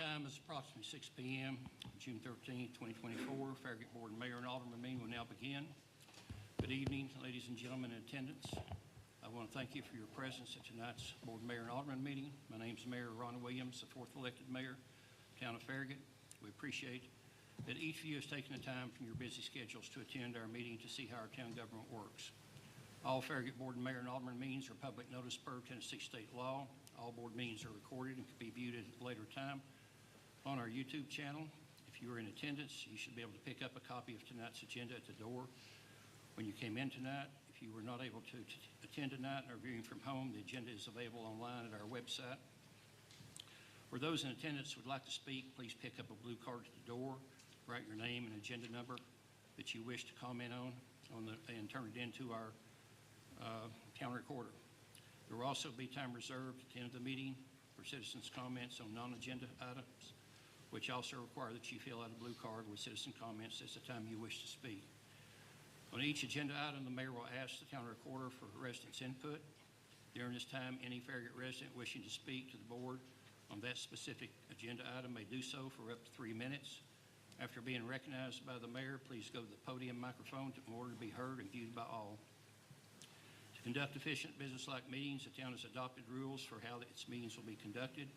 time is approximately 6 p.m., June 13, 2024. Farragut Board Mayor and Alderman meeting will now begin. Good evening, ladies and gentlemen in attendance. I want to thank you for your presence at tonight's Board Mayor and Alderman meeting. My name is Mayor Ron Williams, the fourth elected mayor of the town of Farragut. We appreciate that each of you has taken the time from your busy schedules to attend our meeting to see how our town government works. All Farragut Board Mayor and Alderman meetings are public notice per Tennessee state law. All board meetings are recorded and can be viewed at a later time on our YouTube channel. If you are in attendance, you should be able to pick up a copy of tonight's agenda at the door when you came in tonight. If you were not able to attend tonight and are viewing from home, the agenda is available online at our website. For those in attendance who would like to speak, please pick up a blue card at the door, write your name and agenda number that you wish to comment on and turn it into our town recorder. There will also be time reserved at the end of the meeting for citizens' comments on non-agenda items, which also require that you fill out a blue card with citizen comments at the time you wish to speak. On each agenda item, the mayor will ask the town recorder for residents' input. During this time, any Farragut resident wishing to speak to the board on that specific agenda item may do so for up to 3 minutes. After being recognized by the mayor, please go to the podium microphone in order to be heard and viewed by all. To conduct efficient business-like meetings, the town has adopted rules for how its meetings will be conducted.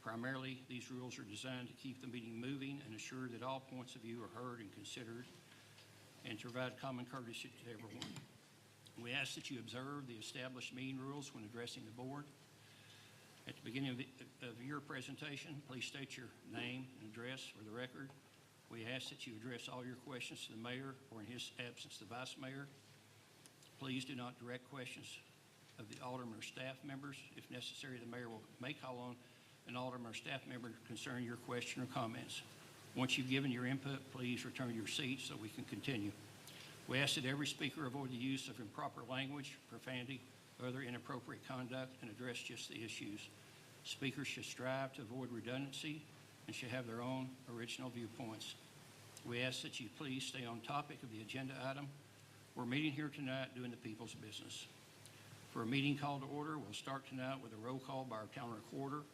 Primarily, these rules are designed to keep the meeting moving and assure that all points of view are heard and considered, and to provide common courtesy to everyone. We ask that you observe the established meeting rules when addressing the board. At the beginning of your presentation, please state your name and address for the record. We ask that you address all your questions to the mayor or, in his absence, the vice mayor. Please do not direct questions of the alderman or staff members. If necessary, the mayor may call on an alderman or staff member concerning your question or comments. Once you've given your input, please return to your seat so we can continue. We ask that every speaker avoid the use of improper language, profanity, or other inappropriate conduct, and address just the issues. Speakers should strive to avoid redundancy and should have their own original viewpoints. We ask that you please stay on topic of the agenda item. We're meeting here tonight doing the people's business. For a meeting call to order, we'll start tonight with a roll call by our town recorder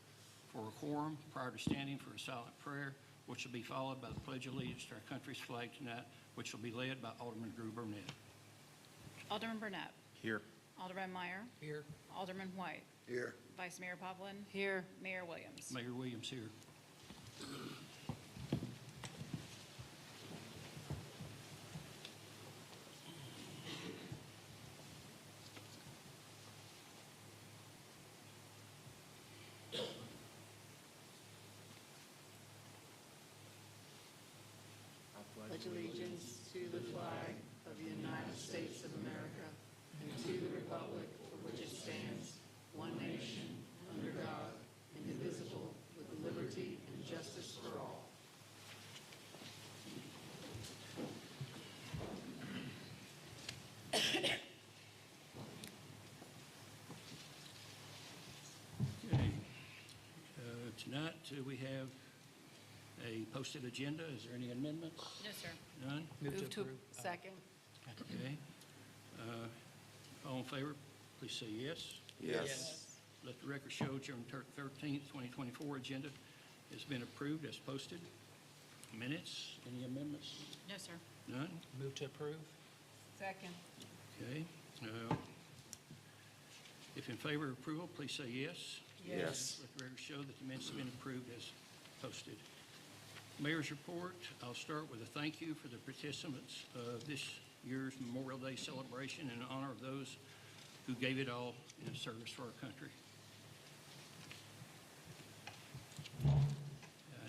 for a quorum prior to standing for a silent prayer, which will be followed by the Pledge of Allegiance to our country's flag tonight, which will be led by Alderman Drew Burnett. Alderman Burnett. Here. Alderman Meyer. Here. Alderman White. Here. Vice Mayor Poplin. Here. Mayor Williams. Mayor Williams here. Pledge allegiance to the flag of the United States of America and to the republic for which it stands, one nation, under God, indivisible, with liberty and justice for all. Okay. Tonight we have a posted agenda. Is there any amendments? No, sir. None? Move to approve. Second. Okay. All in favor, please say yes. Yes. Let the record show June 13th, 2024 agenda has been approved as posted. Minutes, any amendments? No, sir. None? Move to approve. Second. Okay. If in favor of approval, please say yes. Yes. Let the record show that the minutes have been approved as posted. Mayor's report. I'll start with a thank you for the participants of this year's Memorial Day celebration in honor of those who gave it all in service for our country.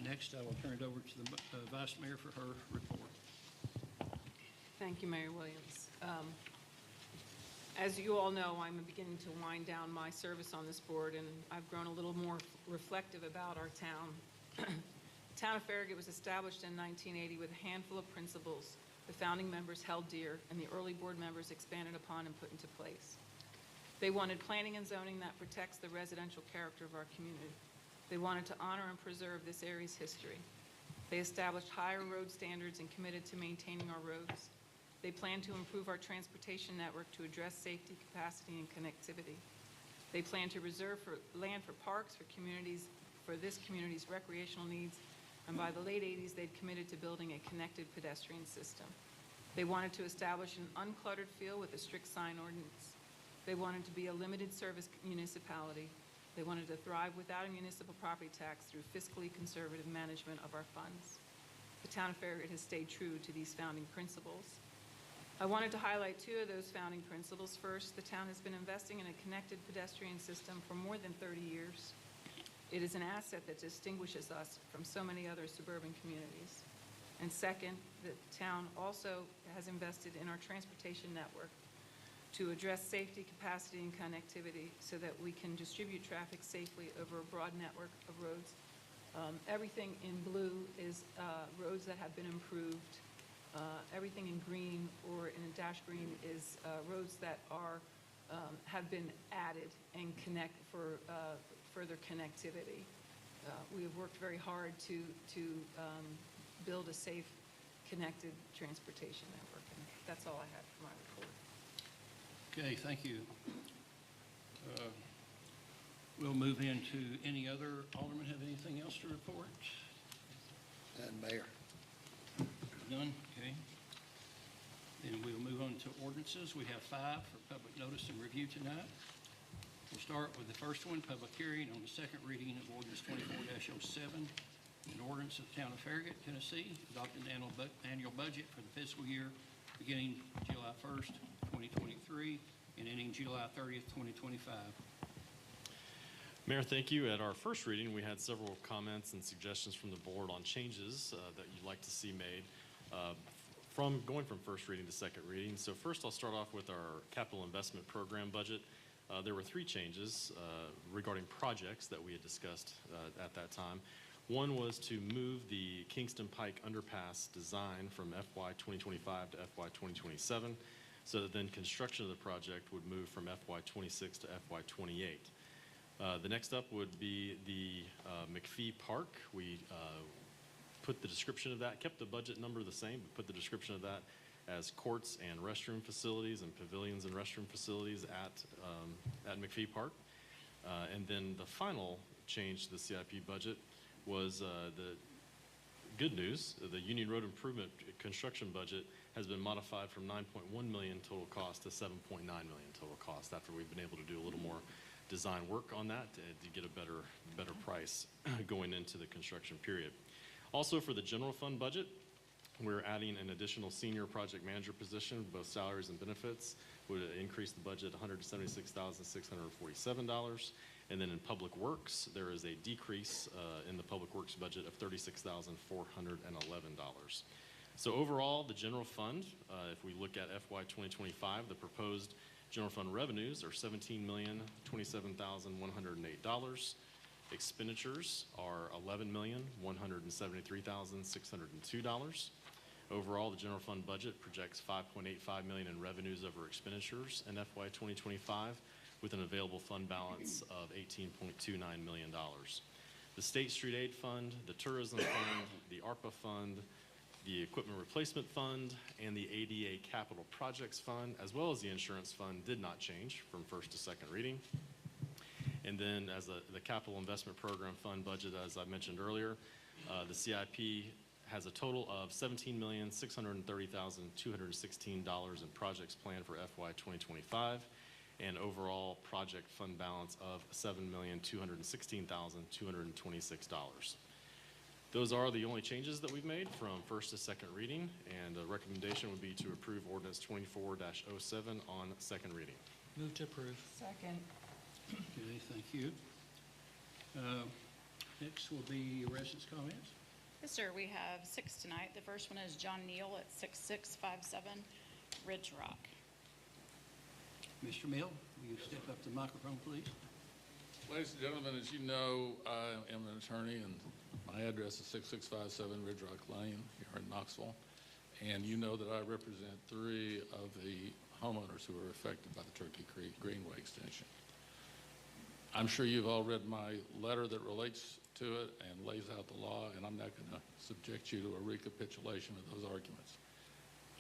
Next, I will turn it over to the Vice Mayor for her report. Thank you, Mayor Williams. As you all know, I'm beginning to wind down my service on this board, and I've grown a little more reflective about our town. The town of Farragut was established in 1980 with a handful of principles the founding members held dear and the early board members expanded upon and put into place. They wanted planning and zoning that protects the residential character of our community. They wanted to honor and preserve this area's history. They established higher road standards and committed to maintaining our roads. They planned to improve our transportation network to address safety, capacity, and connectivity. They planned to reserve land for parks for communities for this community's recreational needs, and by the late 80s, they'd committed to building a connected pedestrian system. They wanted to establish an uncluttered feel with a strict sign ordinance. They wanted to be a limited service municipality. They wanted to thrive without a municipal property tax through fiscally conservative management of our funds. The town of Farragut has stayed true to these founding principles. I wanted to highlight two of those founding principles. First, the town has been investing in a connected pedestrian system for more than 30 years. It is an asset that distinguishes us from so many other suburban communities. And second, the town also has invested in our transportation network to address safety, capacity, and connectivity so that we can distribute traffic safely over a broad network of roads. Everything in blue is roads that have been improved. Everything in green or in a dash green is roads that are have been added and connect for further connectivity. We have worked very hard to build a safe, connected transportation network, and that's all I have for my report. Okay, thank you. We'll move into any other alderman have anything else to report? Mayor. None? Okay. Then we'll move on to ordinances. We have 5 for public notice and review tonight. We'll start with the first one, public hearing on the second reading of ordinance 24-07, an ordinance of the town of Farragut, Tennessee, adopting the annual budget for the fiscal year beginning July 1st, 2023, and ending July 30th, 2025. Mayor, thank you. At our first reading, we had several comments and suggestions from the board on changes that you'd like to see made from going from first reading to second reading. So first, I'll start off with our capital investment program budget. There were 3 changes regarding projects that we had discussed at that time. One was to move the Kingston Pike Underpass design from FY 2025 to FY 2027, so that then construction of the project would move from FY 26 to FY 28. The next up would be the McPhee Park. We put the description of that, kept the budget number the same, but put the description of that as courts and restroom facilities and pavilions and restroom facilities at McPhee Park. And then the final change to the CIP budget was the good news. The Union Road Improvement construction budget has been modified from $9.1 million total cost to $7.9 million total cost after we've been able to do a little more design work on that to get a better price going into the construction period. Also, for the general fund budget, we're adding an additional senior project manager position. Both salaries and benefits would increase the budget $176,647. And then in public works, there is a decrease in the public works budget of $36,411. So overall, the general fund, if we look at FY 2025, the proposed general fund revenues are $17,027,108. Expenditures are $11,173,602. Overall, the general fund budget projects $5.85 million in revenues over expenditures in FY 2025, with an available fund balance of $18.29 million. The State Street Aid Fund, the Tourism Fund, the ARPA Fund, the Equipment Replacement Fund, and the ADA Capital Projects Fund, as well as the Insurance Fund, did not change from first to second reading. And then as the Capital Investment Program Fund budget, as I mentioned earlier, the CIP has a total of $17,630,216 in projects planned for FY 2025, and overall project fund balance of $7,216,226. Those are the only changes that we've made from first to second reading, and the recommendation would be to approve ordinance 24-07 on second reading. Move to approve. Second. Okay, thank you. Next will be residents' comments. Yes, sir, we have 6 tonight. The first one is John Neal at 6657 Ridge Rock. Mr. Mill, will you step up to the microphone, please? Ladies and gentlemen, as you know, I am an attorney, and my address is 6657 Ridge Rock Lane here in Knoxville. And you know that I represent 3 of the homeowners who were affected by the Turkey Creek Greenway extension. I'm sure you've all read my letter that relates to it and lays out the law, and I'm not going to subject you to a recapitulation of those arguments.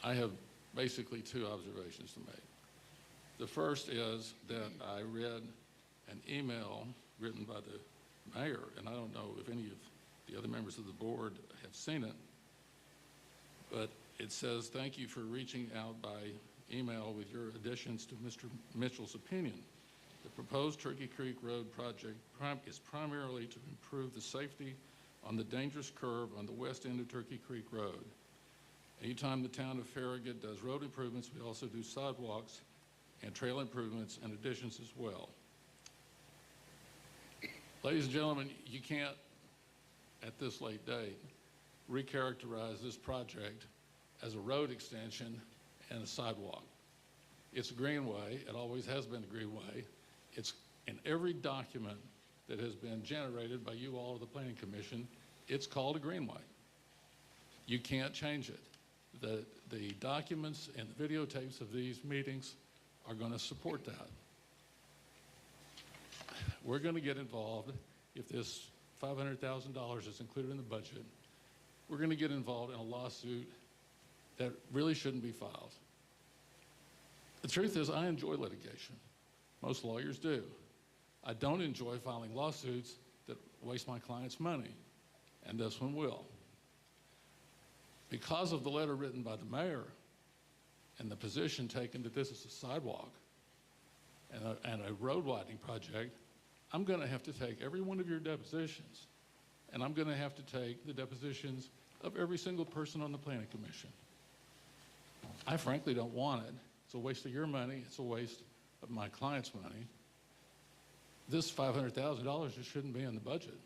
I have basically 2 observations to make. The first is that I read an email written by the mayor, and I don't know if any of the other members of the board have seen it, but it says, "Thank you for reaching out by email with your additions to Mr. Mitchell's opinion. The proposed Turkey Creek Road project is primarily to improve the safety on the dangerous curve on the west end of Turkey Creek Road. Anytime the town of Farragut does road improvements, we also do sidewalks and trail improvements and additions as well." Ladies and gentlemen, you can't, at this late date, recharacterize this project as a road extension and a sidewalk. It's a greenway. It always has been a greenway. It's in every document that has been generated by you all of the Planning Commission. It's called a greenway. You can't change it. The documents and the videotapes of these meetings are going to support that. We're going to get involved if this $500,000 is included in the budget. We're going to get involved in a lawsuit that really shouldn't be filed. The truth is, I enjoy litigation. Most lawyers do. I don't enjoy filing lawsuits that waste my client's money, and this one will. Because of the letter written by the mayor and the position taken that this is a sidewalk and a road widening project, I'm going to have to take every one of your depositions, and I'm going to have to take the depositions of every single person on the Planning Commission. I frankly don't want it. It's a waste of your money. It's a waste of my client's money. This $500,000 just shouldn't be in the budget.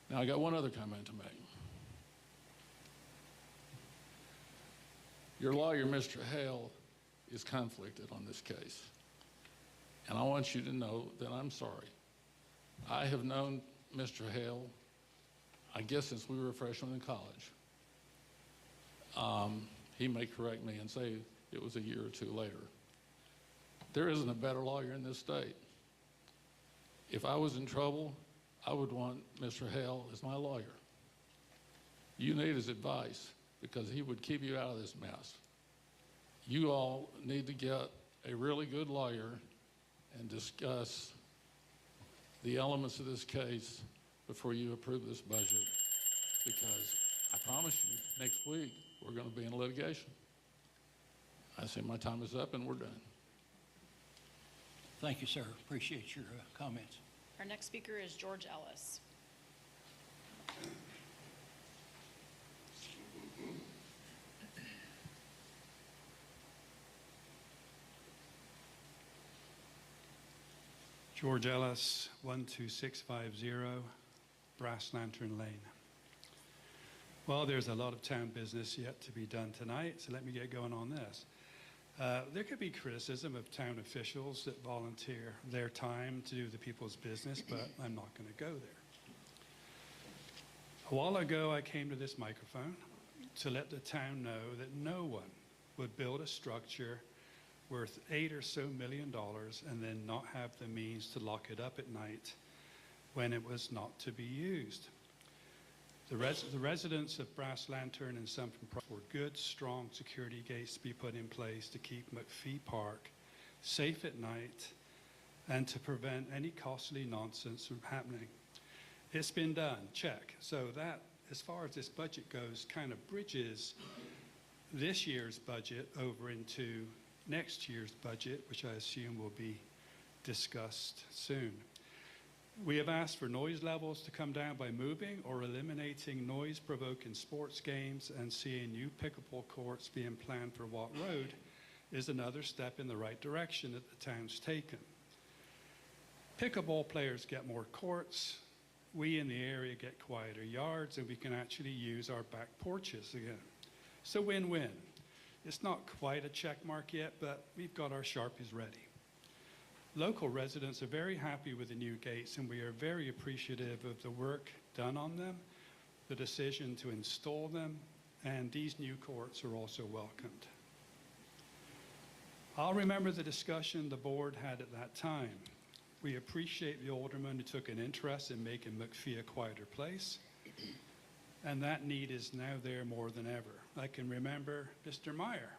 Now, I got one other comment to make. Your lawyer, Mr. Hale, is conflicted on this case. And I want you to know that I'm sorry. I have known Mr. Hale, I guess, since we were freshmen in college. He may correct me and say it was a year or two later. There isn't a better lawyer in this state. If I was in trouble, I would want Mr. Hale as my lawyer. You need his advice because he would keep you out of this mess. You all need to get a really good lawyer and discuss the elements of this case before you approve this budget, because I promise you, next week, we're going to be in litigation. I say my time is up and we're done. Thank you, sir. Appreciate your comments. Our next speaker is George Ellis. George Ellis, 12650 Brass Lantern Lane. Well, there's a lot of town business yet to be done tonight, so let me get going on this. There could be criticism of town officials that volunteer their time to do the people's business, but I'm not going to go there. A while ago, I came to this microphone to let the town know that no one would build a structure worth $8 or so million and then not have the means to lock it up at night when it was not to be used. The residents of Brass Lantern and some for good, strong security gates to be put in place to keep McPhee Park safe at night and to prevent any costly nonsense from happening. It's been done, check. So that, as far as this budget goes, kind of bridges this year's budget over into next year's budget, which I assume will be discussed soon. We have asked for noise levels to come down by moving or eliminating noise-provoking sports games, and seeing new pickleball courts being planned for Watt Road is another step in the right direction that the town's taken. Pickleball players get more courts, we in the area get quieter yards, and we can actually use our back porches again. So win-win. It's not quite a check mark yet, but we've got our Sharpies ready. Local residents are very happy with the new gates, and we are very appreciative of the work done on them, the decision to install them, and these new courts are also welcomed. I'll remember the discussion the board had at that time. We appreciate the aldermen who took an interest in making McPhee a quieter place, and that need is now there more than ever. I can remember Mr. Meyer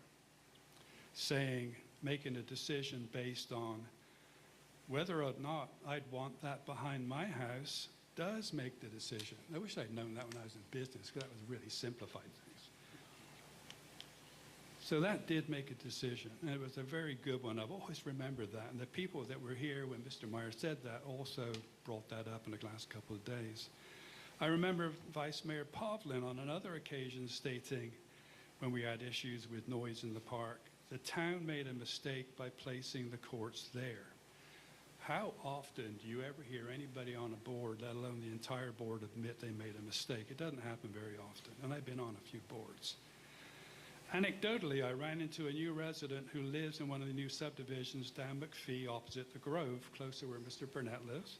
making a decision based on Whether or not I'd want that behind my house does make the decision. I wish I'd known that when I was in business, because that was really simplified things. So that did make a decision, and it was a very good one. I've always remembered that, and the people that were here when Mr. Meyer said that also brought that up in the last couple of days. I remember Vice Mayor Pavlin on another occasion stating, when we had issues with noise in the park, the town made a mistake by placing the courts there. How often do you ever hear anybody on a board, let alone the entire board, admit they made a mistake? It doesn't happen very often, and I've been on a few boards. Anecdotally, I ran into a new resident who lives in one of the new subdivisions down McPhee opposite the Grove, close to where Mr. Burnett lives.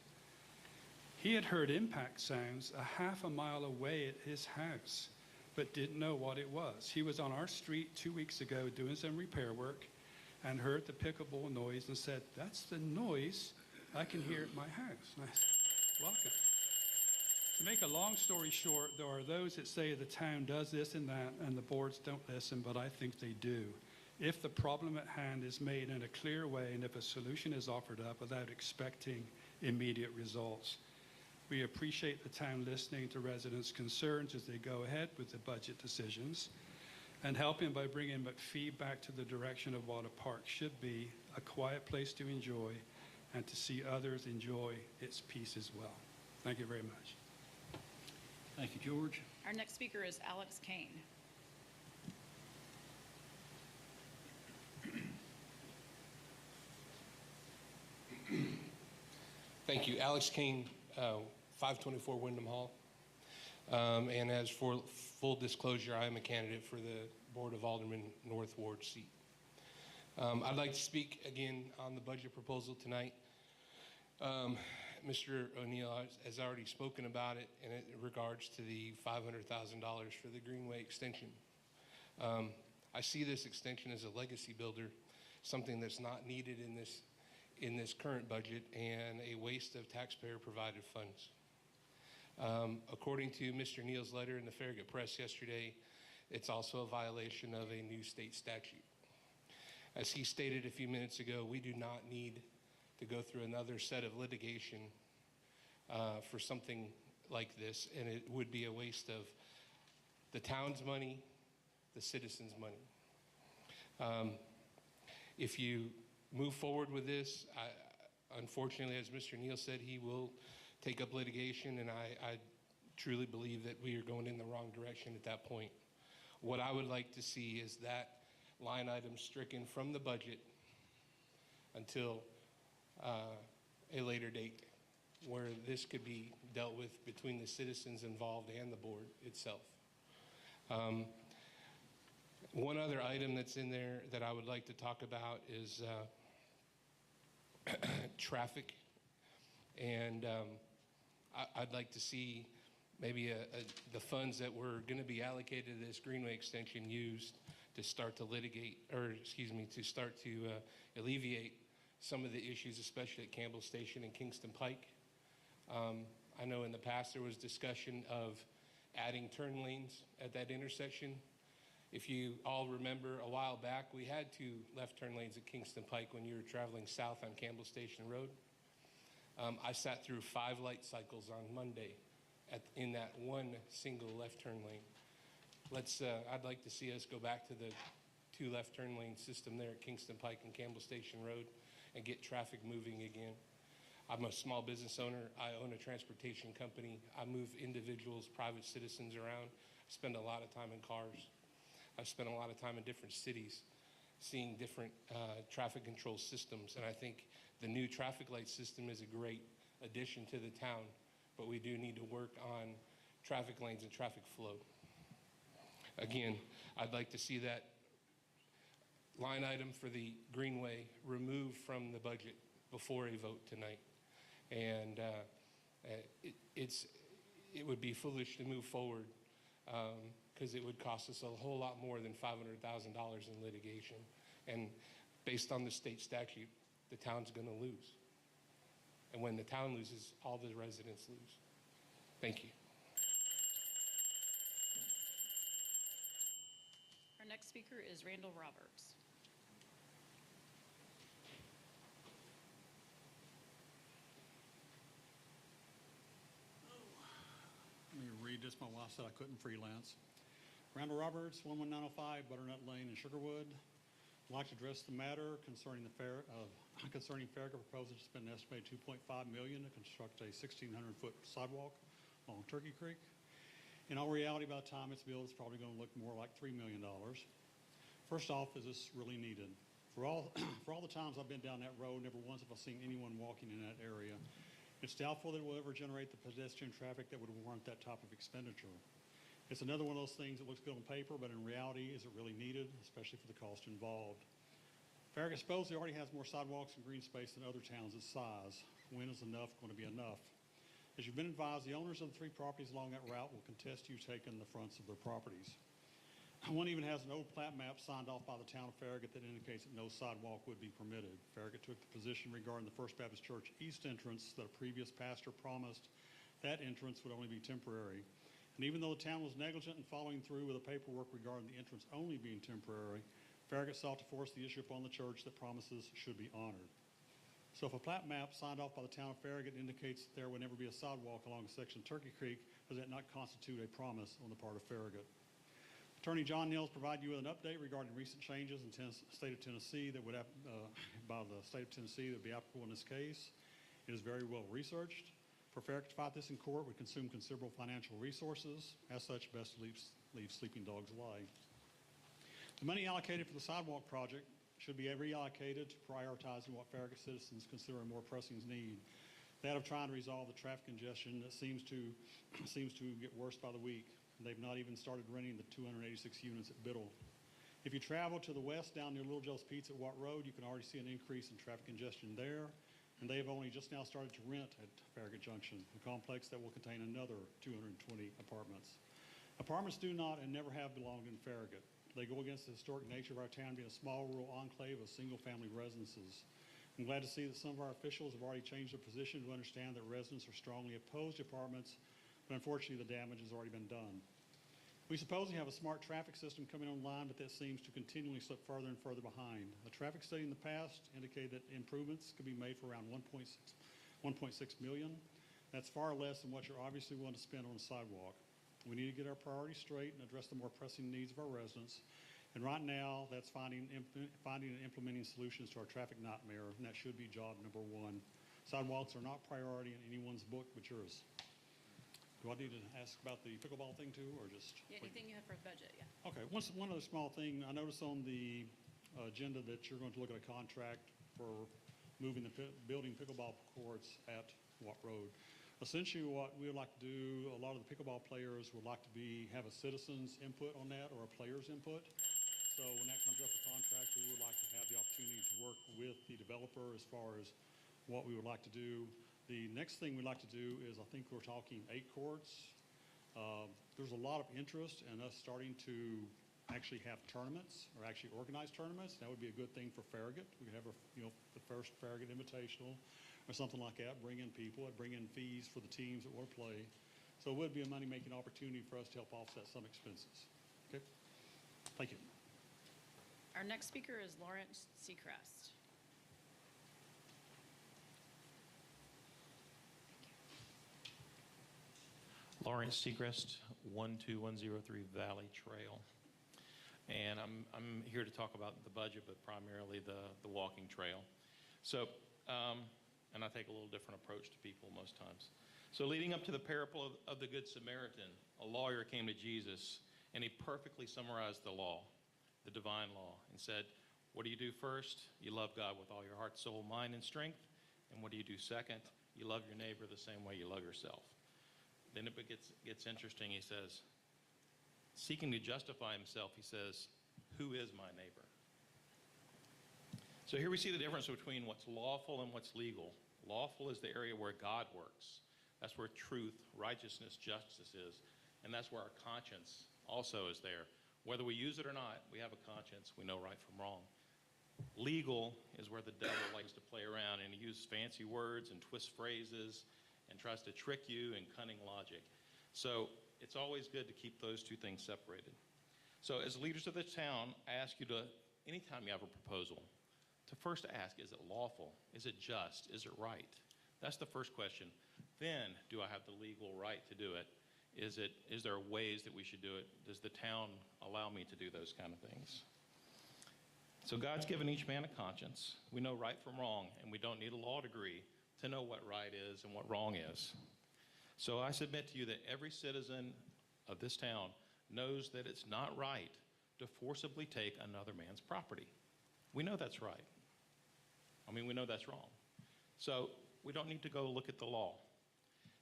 He had heard impact sounds a half a mile away at his house, but didn't know what it was. He was on our street 2 weeks ago doing some repair work and heard the pickleball noise and said, "That's the noise I can hear at my house." And I said, "Welcome." To make a long story short, there are those that say the town does this and that, and the boards don't listen, but I think they do. If the problem at hand is made in a clear way, and if a solution is offered up without expecting immediate results, we appreciate the town listening to residents' concerns as they go ahead with the budget decisions, and helping by bringing McPhee back to the direction of what a park should be, a quiet place to enjoy, and to see others enjoy its peace as well. Thank you very much. Thank you, George. Our next speaker is Alex Kane. Thank you. Alex Kane, 524 Wyndham Hall. And as for full disclosure, I am a candidate for the Board of Aldermen North Ward seat. I'd like to speak again on the budget proposal tonight. Mr. O'Neill has already spoken about it in regards to the $500,000 for the Greenway extension. I see this extension as a legacy builder, something that's not needed in this current budget, and a waste of taxpayer-provided funds. According to Mr. Neal's letter in the Farragut Press yesterday, it's also a violation of a new state statute. As he stated a few minutes ago, we do not need to go through another set of litigation for something like this, and it would be a waste of the town's money, the citizens' money. If you move forward with this, unfortunately, as Mr. Neal said, he will take up litigation, and I truly believe that we are going in the wrong direction at that point. What I would like to see is that line item stricken from the budget until a later date, where this could be dealt with between the citizens involved and the board itself. One other item that's in there that I would like to talk about is traffic. And I'd like to see maybe the funds that were going to be allocated to this Greenway extension used to start to alleviate some of the issues, especially at Campbell Station and Kingston Pike. I know in the past there was discussion of adding turn lanes at that intersection. If you all remember, a while back, we had 2 left turn lanes at Kingston Pike when you were traveling south on Campbell Station Road. I sat through 5 light cycles on Monday in that one single left turn lane. I'd like to see us go back to the 2 left turn lane system there at Kingston Pike and Campbell Station Road and get traffic moving again. I'm a small business owner. I own a transportation company. I move individuals, private citizens around. I spend a lot of time in cars. I've spent a lot of time in different cities seeing different traffic control systems, and I think the new traffic light system is a great addition to the town, but we do need to work on traffic lanes and traffic flow. Again, I'd like to see that line item for the Greenway removed from the budget before a vote tonight. And it would be foolish to move forward because it would cost us a whole lot more than $500,000 in litigation. And based on the state statute, the town's going to lose. And when the town loses, all the residents lose. Thank you. Our next speaker is Randall Roberts. just my wife said I couldn't freelance. Randall Roberts, 11905 Butternut Lane in Sugarwood. I'd like to address the matter concerning concerning Farragut proposing to spend an estimated $2.5 million to construct a 1,600-foot sidewalk along Turkey Creek. In all reality, by the time it's built, it's probably going to look more like $3 million. First off, is this really needed? For all the times I've been down that road, never once have I seen anyone walking in that area. It's doubtful that it will ever generate the pedestrian traffic that would warrant that type of expenditure. It's another one of those things that looks good on paper, but in reality, is it really needed, especially for the cost involved? Farragut supposedly already has more sidewalks and green space than other towns its size. When is enough going to be enough? As you've been advised, the owners of the 3 properties along that route will contest you taking the fronts of their properties. One even has an old plat map signed off by the town of Farragut that indicates that no sidewalk would be permitted. Farragut took the position regarding the First Baptist Church east entrance that a previous pastor promised that entrance would only be temporary. And even though the town was negligent in following through with the paperwork regarding the entrance only being temporary, Farragut sought to force the issue upon the church that promises should be honored. So if a plat map signed off by the town of Farragut indicates that there would never be a sidewalk along a section of Turkey Creek, does that not constitute a promise on the part of Farragut? Attorney John Nils provided you with an update regarding recent changes in the state of Tennessee that would by the state of Tennessee that would be applicable in this case. It is very well researched. For Farragut to fight this in court would consume considerable financial resources. As such, best to leave sleeping dogs lie. The money allocated for the sidewalk project should be reallocated to prioritizing what Farragut citizens consider a more pressing need, that of trying to resolve the traffic congestion that seems to get worse by the week. They've not even started renting the 286 units at Biddle. If you travel to the west down near Little Joe's Pizza at Watt Road, you can already see an increase in traffic congestion there. And they have only just now started to rent at Farragut Junction, a complex that will contain another 220 apartments. Apartments do not and never have belonged in Farragut. They go against the historic nature of our town being a small rural enclave of single-family residences. I'm glad to see that some of our officials have already changed their position to understand that residents are strongly opposed to apartments, but unfortunately the damage has already been done. We supposedly have a smart traffic system coming online, but that seems to continually slip further and further behind. A traffic study in the past indicated that improvements could be made for around $1.6 million. That's far less than what you're obviously willing to spend on a sidewalk. We need to get our priorities straight and address the more pressing needs of our residents. And right now, that's finding and implementing solutions to our traffic nightmare, and that should be job number 1. Sidewalks are not priority in anyone's book but yours. Do I need to ask about the pickleball thing too, or just? Yeah, anything you have for budget, yeah. Okay, one other small thing. I noticed on the agenda that you're going to look at a contract for moving building pickleball courts at Watt Road. Essentially, what we would like to do, a lot of the pickleball players would like to have a citizen's input on that or a player's input. So when that comes up for contract, we would like to have the opportunity to work with the developer as far as what we would like to do. The next thing we'd like to do is, I think we're talking 8 courts. There's a lot of interest in us starting to actually have tournaments or actually organize tournaments. That would be a good thing for Farragut. We could have the first Farragut Invitational or something like that, bring in people, and bring in fees for the teams that want to play. So it would be a money-making opportunity for us to help offset some expenses. Okay? Thank you. Our next speaker is Lawrence Seacrest. Lawrence Seacrest, 12103 Valley Trail. And I'm here to talk about the budget, but primarily the walking trail. So, and I take a little different approach to people most times. So leading up to the parable of the Good Samaritan, a lawyer came to Jesus and he perfectly summarized the law, the divine law, and said, what do you do first? You love God with all your heart, soul, mind, and strength. And what do you do second? You love your neighbor the same way you love yourself. Then it gets interesting. He says, seeking to justify himself, he says, who is my neighbor? So here we see the difference between what's lawful and what's legal. Lawful is the area where God works. That's where truth, righteousness, justice is. And that's where our conscience also is there. Whether we use it or not, we have a conscience. We know right from wrong. Legal is where the devil likes to play around, and he uses fancy words and twist phrases and tries to trick you in cunning logic. So it's always good to keep those two things separated. So as leaders of the town, I ask you to, anytime you have a proposal, to first ask, is it lawful? Is it just? Is it right? That's the first question. Then, do I have the legal right to do it? Is there ways that we should do it? Does the town allow me to do those kind of things? So God's given each man a conscience. We know right from wrong, and we don't need a law degree to know what right is and what wrong is. So I submit to you that every citizen of this town knows that it's not right to forcibly take another man's property. We know that's right. I mean, we know that's wrong. So we don't need to go look at the law.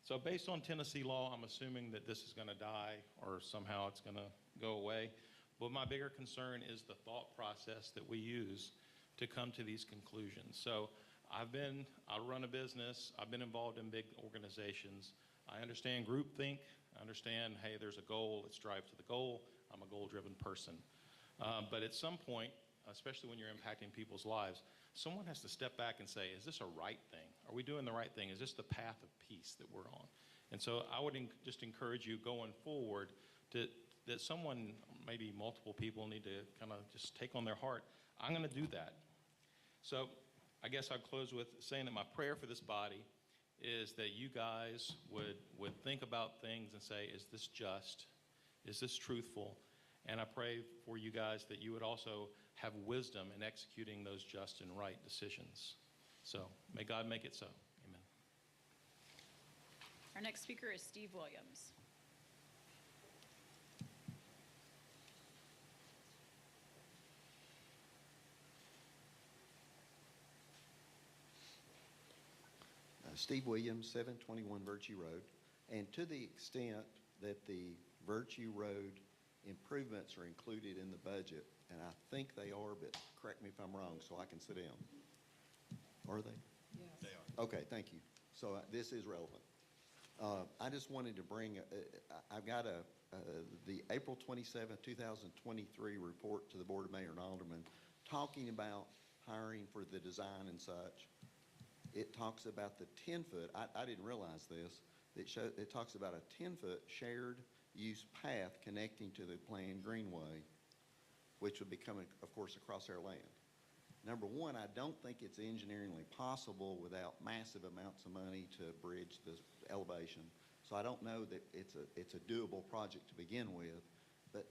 So based on Tennessee law, I'm assuming that this is going to die or somehow it's going to go away. But my bigger concern is the thought process that we use to come to these conclusions. So I run a business. I've been involved in big organizations. I understand groupthink. I understand, hey, there's a goal. Let's strive to the goal. I'm a goal-driven person. But at some point, especially when you're impacting people's lives, someone has to step back and say, is this a right thing? Are we doing the right thing? Is this the path of peace that we're on? And so I would just encourage you going forward that someone, maybe multiple people, need to kind of just take on their heart, I'm going to do that. So I guess I'll close with saying that my prayer for this body is that you guys would think about things and say, is this just? Is this truthful? And I pray for you guys that you would also have wisdom in executing those just and right decisions. So may God make it so. Amen. Our next speaker is Steve Williams. Steve Williams, 721 Virtue Road. And to the extent that the Virtue Road improvements are included in the budget, and I think they are, but correct me if I'm wrong so I can sit down. Are they? Yes. They are. Okay, thank you. So this is relevant. I just wanted to bring, I've got the April 27, 2023 report to the Board of Mayor and Aldermen talking about hiring for the design and such. It talks about the 10-foot, I didn't realize this, it talks about a 10-foot shared use path connecting to the planned greenway, which would be coming, of course, across our land. Number one, I don't think it's engineeringly possible without massive amounts of money to bridge the elevation. So I don't know that it's a doable project to begin with, but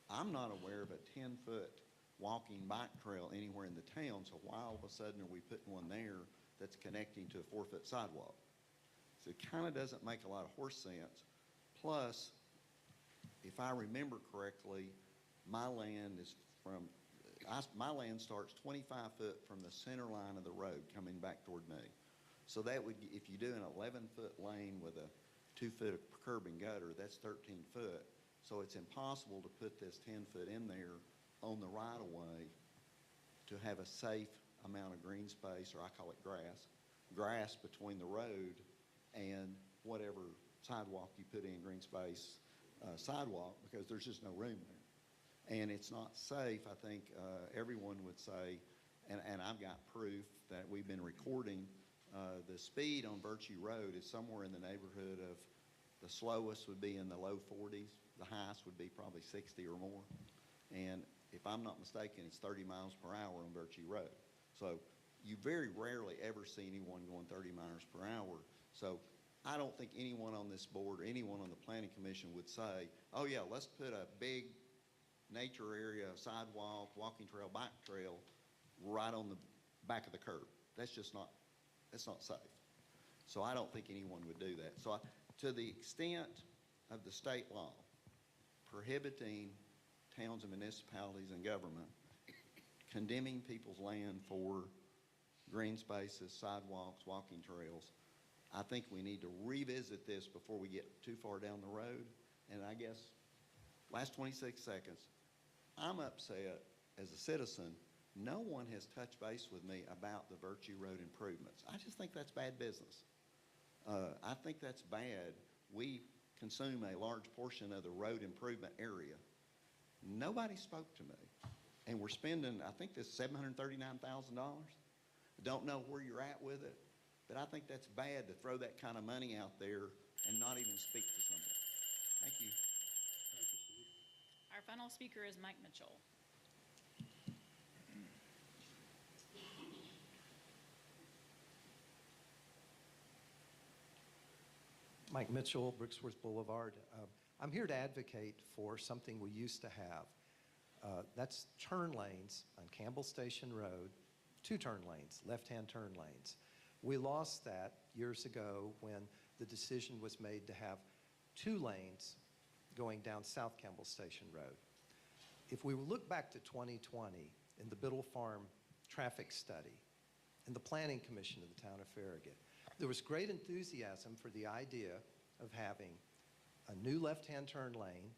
I'm not aware of a 10-foot walking bike trail anywhere in the town, so why all of a sudden are we putting one there that's connecting to a 4-foot sidewalk? So it kind of doesn't make a lot of horse sense. Plus, if I remember correctly, my land starts 25 foot from the center line of the road coming back toward me. So that would, if you do an 11-foot lane with a 2-foot curb and gutter, that's 13 foot. So it's impossible to put this 10-foot in there on the right-of-way to have a safe amount of green space, or I call it grass between the road and whatever sidewalk you put in, green space sidewalk, because there's just no room there. And it's not safe, I think everyone would say, and I've got proof that we've been recording, the speed on Virtue Road is somewhere in the neighborhood of, the slowest would be in the low 40s, the highest would be probably 60 or more. And if I'm not mistaken, it's 30 miles per hour on Virtue Road. So you very rarely ever see anyone going 30 miles per hour. So I don't think anyone on this board or anyone on the Planning Commission would say, oh yeah, let's put a big nature area, sidewalk, walking trail, bike trail right on the back of the curb. That's just not, that's not safe. So I don't think anyone would do that. So to the extent of the state law prohibiting towns and municipalities and government condemning people's land for green spaces, sidewalks, walking trails, I think we need to revisit this before we get too far down the road. And I guess, last 26 seconds, I'm upset as a citizen, no one has touched base with me about the Virtue Road improvements. I just think that's bad business. I think that's bad. We consume a large portion of the road improvement area. Nobody spoke to me. And we're spending, I think this $739,000. Don't know where you're at with it, but I think that's bad to throw that kind of money out there and not even speak to someone. Thank you. Our final speaker is Mike Mitchell. Mike Mitchell, Brooksworth Boulevard. I'm here to advocate for something we used to have. That's turn lanes on Campbell Station Road, 2 turn lanes, left-hand turn lanes. We lost that years ago when the decision was made to have 2 lanes going down South Campbell Station Road. If we look back to 2020 in the Biddle Farm traffic study in the Planning Commission of the town of Farragut, there was great enthusiasm for the idea of having a new left-hand turn lane,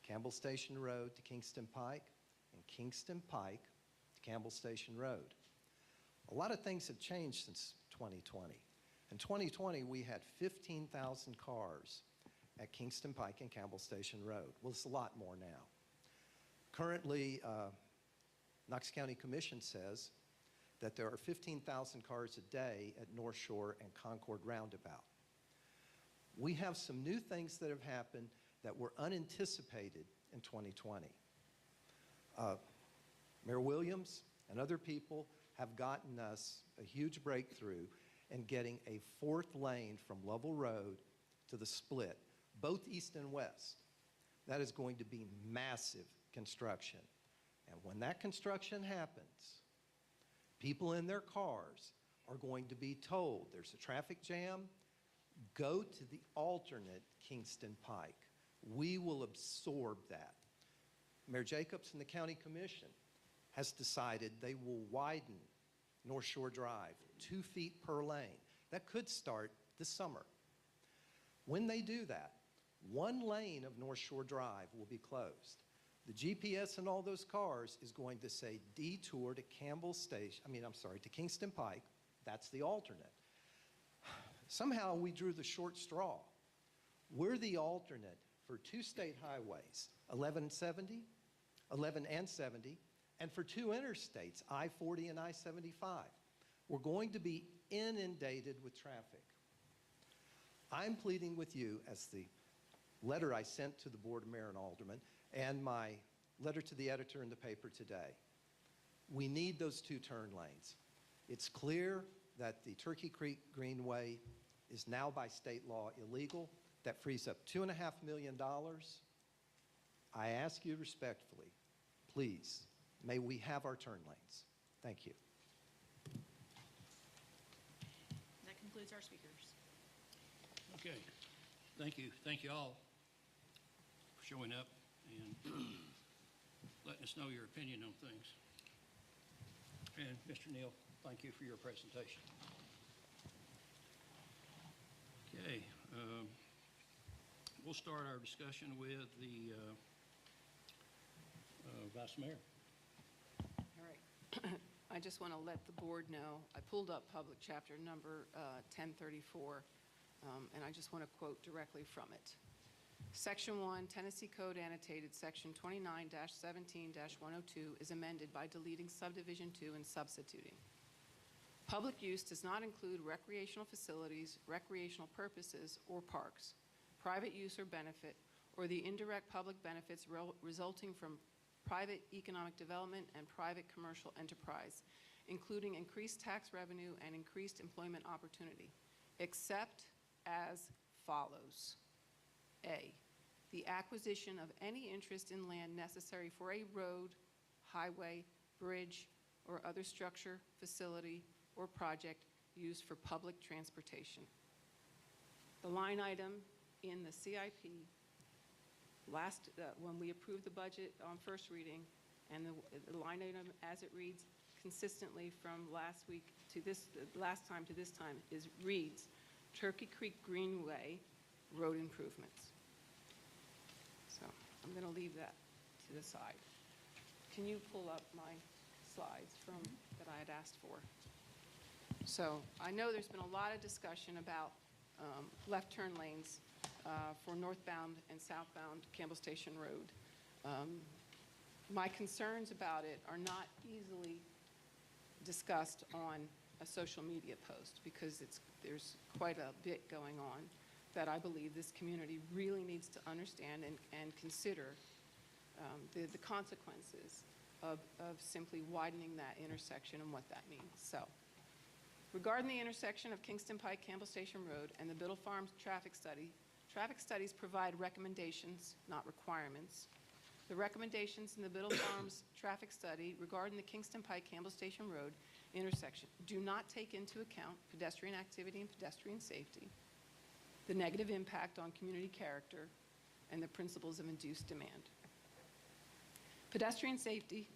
Campbell Station Road to Kingston Pike, and Kingston Pike to Campbell Station Road. A lot of things have changed since 2020. In 2020, we had 15,000 cars at Kingston Pike and Campbell Station Road. Well, it's a lot more now. Currently, Knox County Commission says that there are 15,000 cars a day at North Shore and Concord Roundabout. We have some new things that have happened that were unanticipated in 2020. Mayor Williams and other people have gotten us a huge breakthrough in getting a 4th lane from Lovell Road to the split, both east and west. That is going to be massive construction. And when that construction happens, people in their cars are going to be told there's a traffic jam, go to the alternate Kingston Pike. We will absorb that. Mayor Jacobs and the County Commission has decided they will widen North Shore Drive 2 feet per lane. That could start this summer. When they do that, 1 lane of North Shore Drive will be closed. The GPS in all those cars is going to say detour to to Kingston Pike. That's the alternate. Somehow we drew the short straw. We're the alternate for 2 state highways, 1170, 11 and 70, and for 2 interstates, I-40 and I-75. We're going to be inundated with traffic. I'm pleading with you, as the letter I sent to the Board of Mayor and Aldermen and my letter to the editor in the paper today, we need those 2 turn lanes. It's clear that the Turkey Creek Greenway is now by state law illegal. That frees up $2.5 million. I ask you respectfully, please, may we have our turn lanes. Thank you. That concludes our speakers. Okay. Thank you. Thank you all for showing up and letting us know your opinion on things. And Mr. Neal, thank you for your presentation. Okay. We'll start our discussion with the Vice Mayor. All right. I just want to let the board know, I pulled up public chapter number 1034, and I just want to quote directly from it. Section 1, Tennessee Code Annotated, Section 29-17-102 is amended by deleting subdivision 2 and substituting. Public use does not include recreational facilities, recreational purposes, or parks, private use or benefit, or the indirect public benefits resulting from private economic development and private commercial enterprise, including increased tax revenue and increased employment opportunity, except as follows. A, the acquisition of any interest in land necessary for a road, highway, bridge, or other structure, facility, or project used for public transportation. The line item in the CIP when we approved the budget on first reading, and the line item as it reads consistently from last week to this, last time to this time, reads Turkey Creek Greenway road improvements. So I'm going to leave that to the side. Can you pull up my slides from that I had asked for? So I know there's been a lot of discussion about left turn lanes for northbound and southbound Campbell Station Road. My concerns about it are not easily discussed on a social media post because there's quite a bit going on that I believe this community really needs to understand and consider the consequences of simply widening that intersection and what that means. So Regarding the intersection of Kingston Pike, Campbell Station Road, and the Biddle Farms traffic studies provide recommendations, not requirements. The recommendations in the Biddle Farms traffic study regarding the Kingston Pike, Campbell Station Road intersection do not take into account pedestrian activity and pedestrian safety, the negative impact on community character, and the principles of induced demand. Pedestrian safety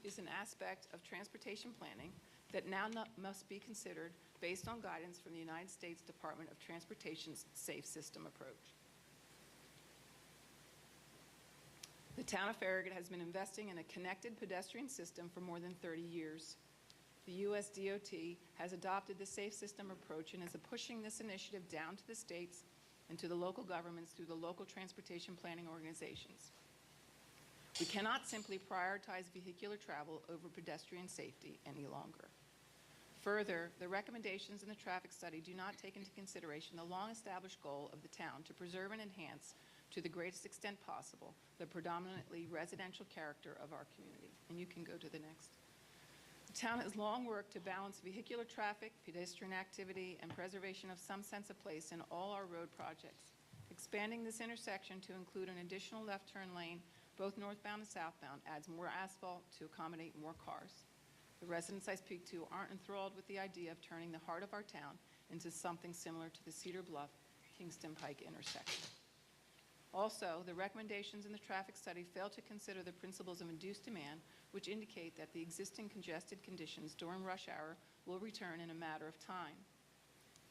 is an aspect of transportation planning that now must be considered based on guidance from the United States Department of Transportation's Safe System approach. The town of Farragut has been investing in a connected pedestrian system for more than 30 years. The U.S. DOT has adopted the Safe System approach and is pushing this initiative down to the states and to the local governments through the local transportation planning organizations. We cannot simply prioritize vehicular travel over pedestrian safety any longer. Further, the recommendations in the traffic study do not take into consideration the long-established goal of the town to preserve and enhance to the greatest extent possible the predominantly residential character of our community. And you can go to the next. The town has long worked to balance vehicular traffic, pedestrian activity, and preservation of some sense of place in all our road projects. Expanding this intersection to include an additional left turn lane, both northbound and southbound, adds more asphalt to accommodate more cars. The residents I speak to aren't enthralled with the idea of turning the heart of our town into something similar to the Cedar Bluff Kingston Pike intersection. Also, the recommendations in the traffic study fail to consider the principles of induced demand, which indicate that the existing congested conditions during rush hour will return in a matter of time.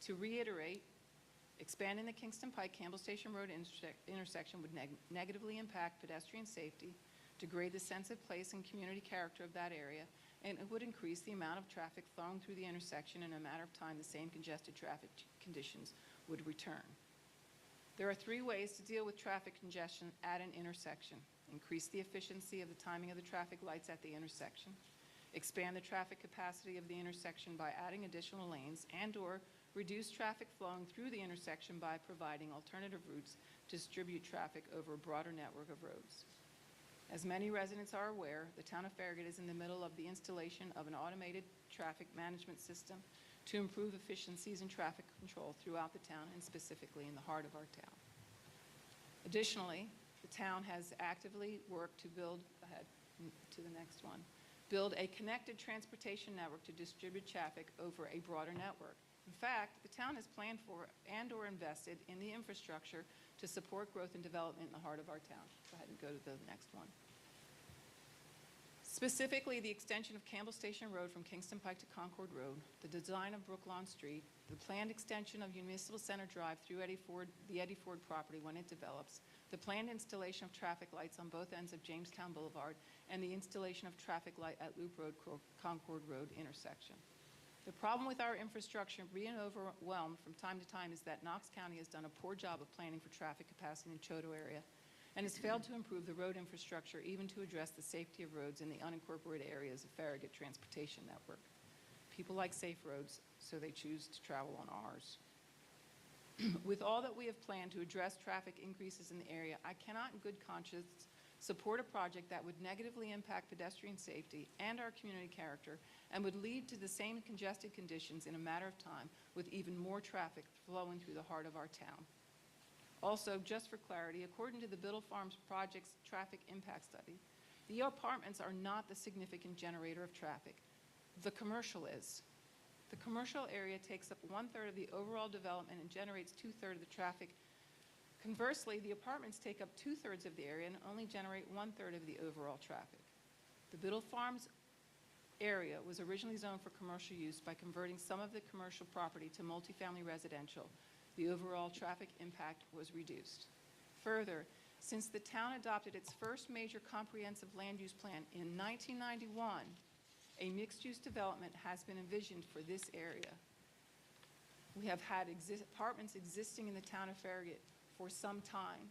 To reiterate, expanding the Kingston Pike Campbell Station Road intersection would negatively impact pedestrian safety, degrade the sense of place and community character of that area, and it would increase the amount of traffic flowing through the intersection. In a matter of time, the same congested traffic conditions would return. There are 3 ways to deal with traffic congestion at an intersection: increase the efficiency of the timing of the traffic lights at the intersection, expand the traffic capacity of the intersection by adding additional lanes, and/or reduce traffic flowing through the intersection by providing alternative routes to distribute traffic over a broader network of roads. As many residents are aware, the town of Farragut is in the middle of the installation of an automated traffic management system to improve efficiencies in traffic control throughout the town, and specifically in the heart of our town. Additionally, the town has actively worked to build a connected transportation network to distribute traffic over a broader network. In fact, the town has planned for and/or invested in the infrastructure to support growth and development in the heart of our town. Go ahead and go to the next one. Specifically, the extension of Campbell Station Road from Kingston Pike to Concord Road, the design of Brooklawn Street, the planned extension of Municipal Center Drive through the Eddie Ford property when it develops, the planned installation of traffic lights on both ends of Jamestown Boulevard, and the installation of traffic light at Loop Road, Concord Road intersection. The problem with our infrastructure being overwhelmed from time to time is that Knox County has done a poor job of planning for traffic capacity in the Choteau area and has failed to improve the road infrastructure even to address the safety of roads in the unincorporated areas of Farragut Transportation Network. People like safe roads, so they choose to travel on ours. With all that we have planned to address traffic increases in the area, I cannot in good conscience support a project that would negatively impact pedestrian safety and our community character and would lead to the same congested conditions in a matter of time with even more traffic flowing through the heart of our town. Also, just for clarity, according to the Biddle Farms project's traffic impact study, the apartments are not the significant generator of traffic. The commercial is. The commercial area takes up 1/3 of the overall development and generates 2/3 of the traffic. Conversely, the apartments take up 2/3 of the area and only generate 1/3 of the overall traffic. The Biddle Farms area was originally zoned for commercial use. By converting some of the commercial property to multifamily residential, the overall traffic impact was reduced. Further, since the town adopted its first major comprehensive land use plan in 1991, a mixed-use development has been envisioned for this area. We have had apartments existing in the town of Farragut for some time.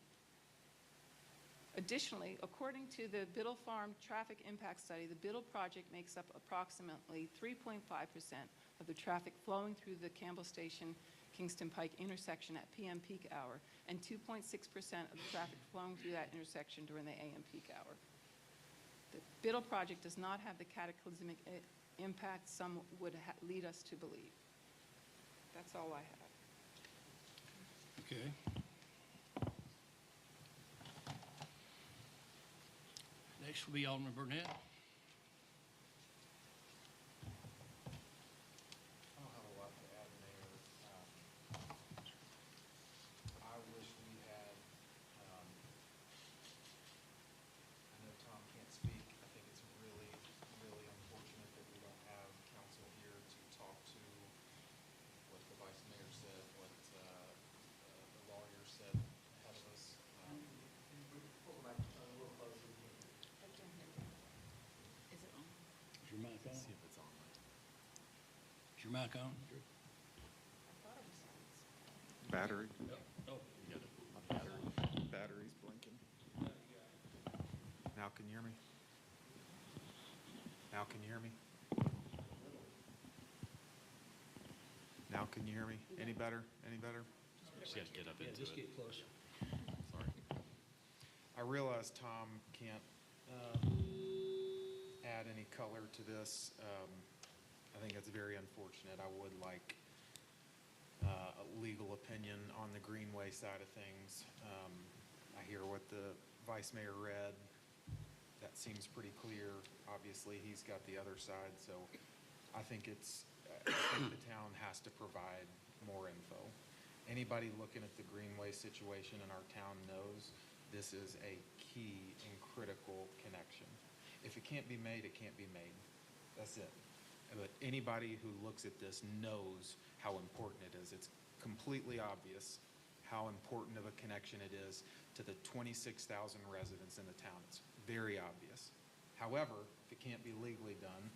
Additionally, according to the Biddle Farm traffic impact study, the Biddle project makes up approximately 3.5% of the traffic flowing through the Campbell Station Kingston Pike intersection at PM peak hour, and 2.6% of the traffic flowing through that intersection during the AM peak hour. The Biddle project does not have the cataclysmic impact some would lead us to believe. That's all I have. Okay. Next will be Alderman Burnett. I don't have a lot to add, Mayor. I wish we had, I know Tom can't speak. I think it's really, really unfortunate that we don't have council here to talk to what the vice mayor said, what the lawyer said ahead of us. Is it on? Is your mic on? See if it's on. Is your mic on? Battery, Oh, You got it. battery's blinking. Now can you hear me? Now can you hear me? Now can you hear me? Any better? Any better? Just got to get up into it. get closer. Sorry. I realize Tom can't add any color to this. I think it's very unfortunate. I would like a legal opinion on the Greenway side of things. I hear what the vice mayor read. That seems pretty clear. Obviously, he's got the other side, so I think I think the town has to provide more info. Anybody looking at the Greenway situation in our town knows this is a key and critical connection. If it can't be made, it can't be made. That's it. But anybody who looks at this knows how important it is. It's completely obvious how important of a connection it is to the 26,000 residents in the town. It's very obvious. However, if it can't be legally done,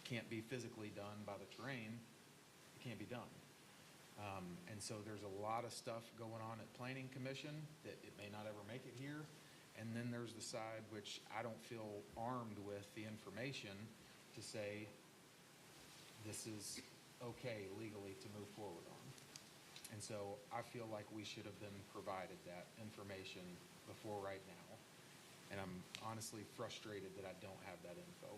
can't be physically done by the terrain, it can't be done. And so there's a lot of stuff going on at Planning Commission that it may not ever make it here. And then there's the side which I don't feel armed with the information to say this is okay legally to move forward on. And so I feel like we should have been provided that information before right now. And I'm honestly frustrated that I don't have that info.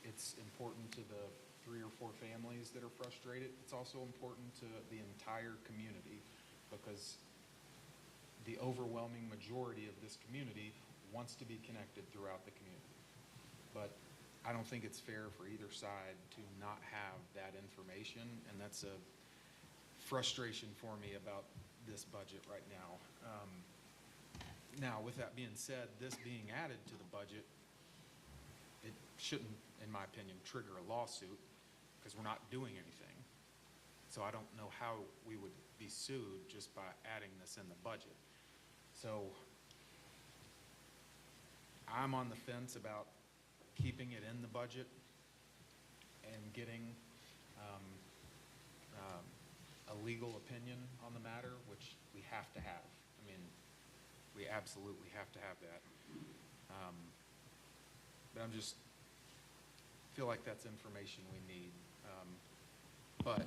It's important to the 3 or 4 families that are frustrated. It's also important to the entire community because the overwhelming majority of this community wants to be connected throughout the community. But I don't think it's fair for either side to not have that information, and that's a frustration for me about this budget right now. Now, with that being said, this being added to the budget, it shouldn't, in my opinion, trigger a lawsuit because we're not doing anything. So I don't know how we would be sued just by adding this in the budget. So I'm on the fence about keeping it in the budget and getting a legal opinion on the matter, which we have to have. I mean, we absolutely have to have that. But I'm just feel like that's information we need. But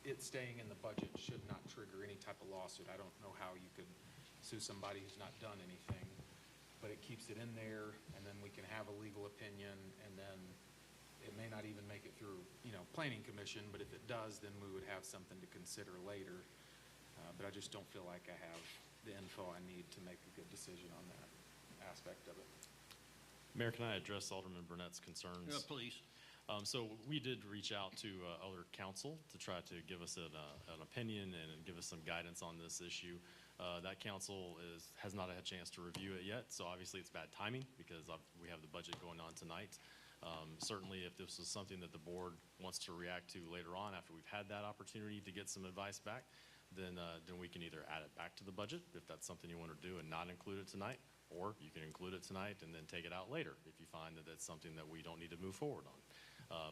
it staying in the budget should not trigger any type of lawsuit. I don't know how you could sue somebody who's not done anything, but it keeps it in there, and then we can have a legal opinion, and then it may not even make it through, Planning Commission, but if it does, then we would have something to consider later. But I just don't feel like I have the info I need to make a good decision on that aspect of it. Mayor, can I address Alderman Burnett's concerns? Please. So we did reach out to other council to try to give us an opinion and give us some guidance on this issue. That council has not had a chance to review it yet, so obviously it's bad timing because we have the budget going on tonight. Certainly, if this is something that the board wants to react to later on after we've had that opportunity to get some advice back, then we can either add it back to the budget if that's something you want to do and not include it tonight, or you can include it tonight and then take it out later if you find that that's something that we don't need to move forward on.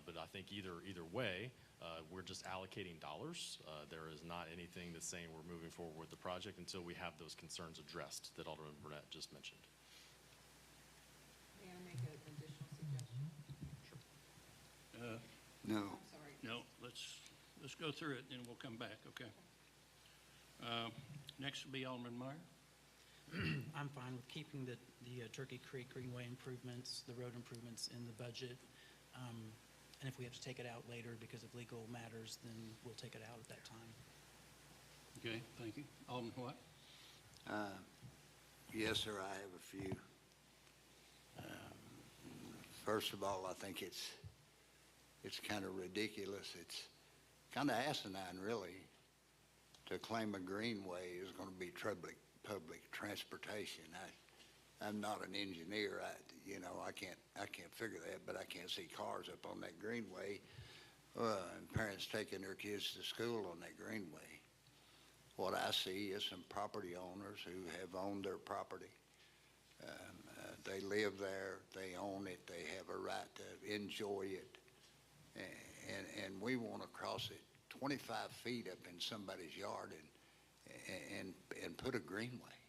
But I think either way, we're just allocating dollars. There is not anything that's saying we're moving forward with the project until we have those concerns addressed that Alderman Burnett just mentioned. May I make an additional suggestion? No. I'm sorry. No, let's go through it, and we'll come back, okay? Next will be Alderman Meyer. I'm fine with keeping the Turkey Creek Greenway improvements, the road improvements in the budget. And if we have to take it out later because of legal matters, then we'll take it out at that time. Okay, thank you. Alderman White? Yes, sir, I have a few. First of all, I think it's kind of ridiculous. It's kind of asinine, really, to claim a greenway is going to be public transportation. I'm not an engineer. I can't figure that, but I can't see cars up on that greenway, and parents taking their kids to school on that greenway. What I see is some property owners who have owned their property. They live there, they own it, they have a right to enjoy it, and we want to cross it 25 feet up in somebody's yard and put a greenway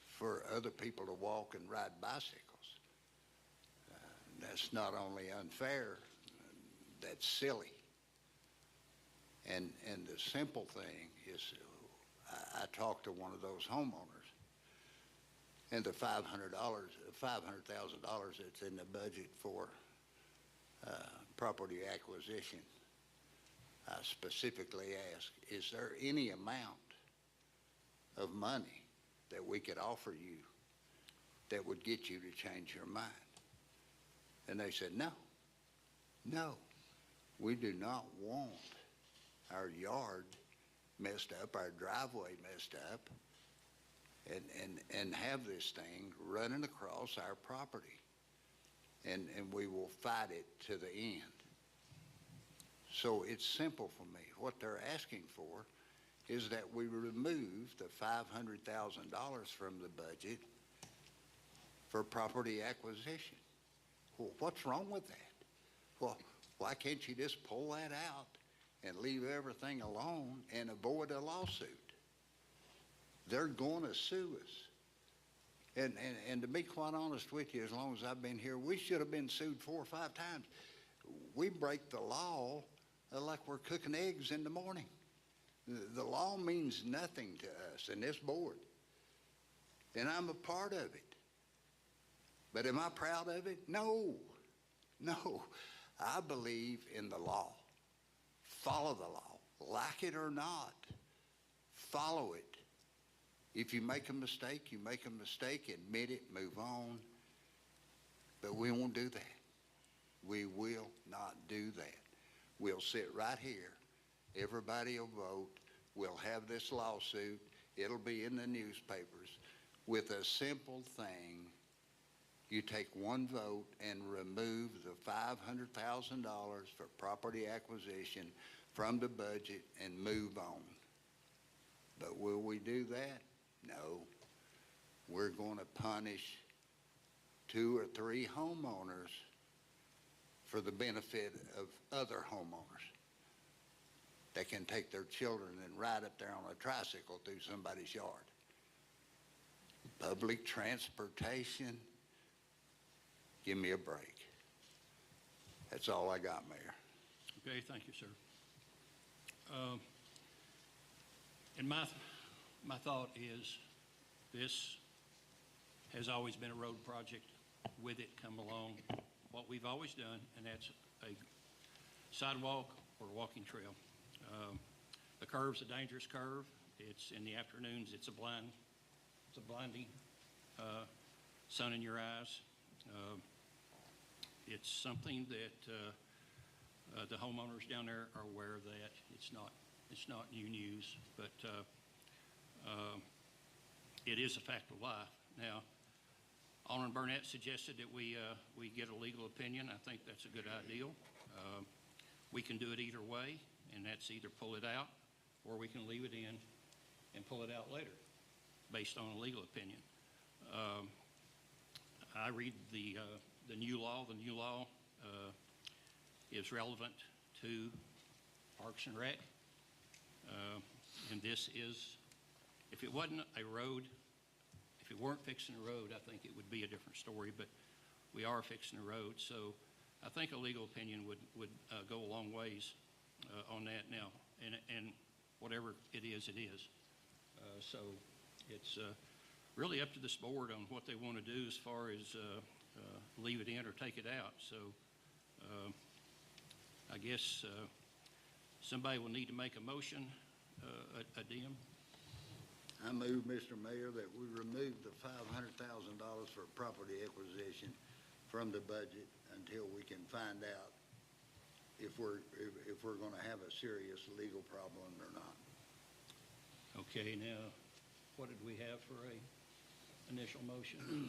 for other people to walk and ride bicycles. That's not only unfair, that's silly. And the simple thing is, I talked to one of those homeowners, and the $500,000 that's in the budget for property acquisition, I specifically asked, is there any amount of money that we could offer you that would get you to change your mind? And they said, no, we do not want our yard messed up, our driveway messed up, and have this thing running across our property. And we will fight it to the end. So it's simple for me. What they're asking for is that we remove the $500,000 from the budget for property acquisition. Well, what's wrong with that? Well, why can't you just pull that out and leave everything alone and avoid a lawsuit? They're going to sue us. And to be quite honest with you, as long as I've been here, we should have been sued 4 or 5 times. We break the law like we're cooking eggs in the morning. The law means nothing to us and this board. And I'm a part of it. But am I proud of it? No. I believe in the law. Follow the law. Like it or not, follow it. If you make a mistake, you make a mistake, admit it, move on. But we won't do that. We will not do that. We'll sit right here. Everybody will vote. We'll have this lawsuit. It'll be in the newspapers with a simple thing. You take one vote and remove the $500,000 for property acquisition from the budget and move on. But will we do that? No. We're going to punish 2 or 3 homeowners for the benefit of other homeowners that can take their children and ride up there on a tricycle through somebody's yard. Public transportation, give me a break. That's all I got, Mayor. Okay, thank you, sir. And my thought is this has always been a road project. With it come along what we've always done, and that's a sidewalk or walking trail. The curve's a dangerous curve. It's in the afternoons. It's a blinding sun in your eyes. It's something that the homeowners down there are aware of that. It's not new news, but it is a fact of life. Now, Alderman Burnett suggested that we get a legal opinion. I think that's a good idea. We can do it either way, and that's either pull it out or we can leave it in and pull it out later based on a legal opinion. I read the new law. The new law is relevant to Parks and Rec. And this is, if it wasn't a road, if it weren't fixing a road, I think it would be a different story, but we are fixing a road. So I think a legal opinion would go a long ways on that now. And whatever it is, it is. So it's really up to this board on what they want to do as far as leave it in or take it out. So I guess somebody will need to make a motion, Adim. I move, Mr. Mayor, that we remove the $500,000 for property acquisition from the budget until we can find out if we're going to have a serious legal problem or not. Okay, now, what did we have for a initial motion?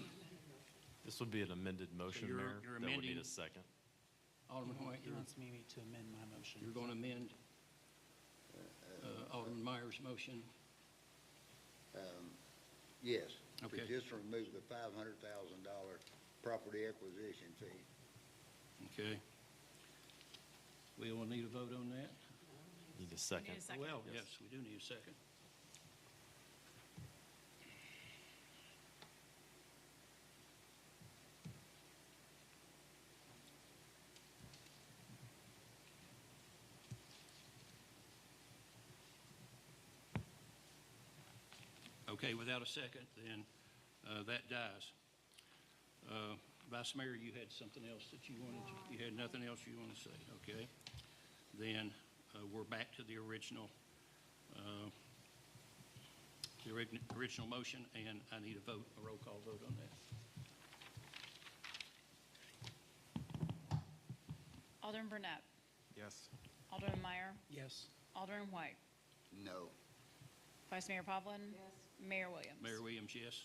This would be an amended motion, you're- Mayor. you're That would need amending- a second. Alderman White, He wants me to amend my motion. you're going to amend Alderman Myers' motion? Yes. Okay. To just remove the $500,000 property acquisition fee. Okay. We will need a vote on that? Need a second. Need a second. Well, yes, we do need a second. Okay, without a second, then that dies. Vice Mayor, you had something else that you wanted, you had nothing else you want to say, okay? Then we're back to the original motion, and I need a vote, a roll call vote on that. Alderman Burnett. Yes. Alderman Meyer. Yes. Alderman White. No. Vice Mayor Povlin. Yes. Mayor Williams. Mayor Williams, yes.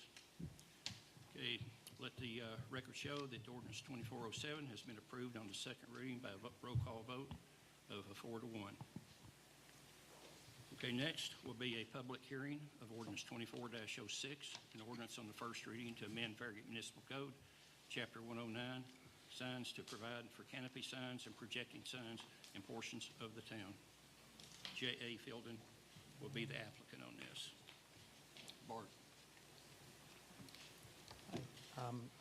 Okay, let the record show that ordinance 2407 has been approved on the second reading by a roll call vote of a 4-1. Okay, next will be a public hearing of ordinance 24-06, an ordinance on the first reading to amend Farragut Municipal Code, Chapter 109, signs to provide for canopy signs and projecting signs in portions of the town. J.A. Fielden will be the applicant on this. Bart.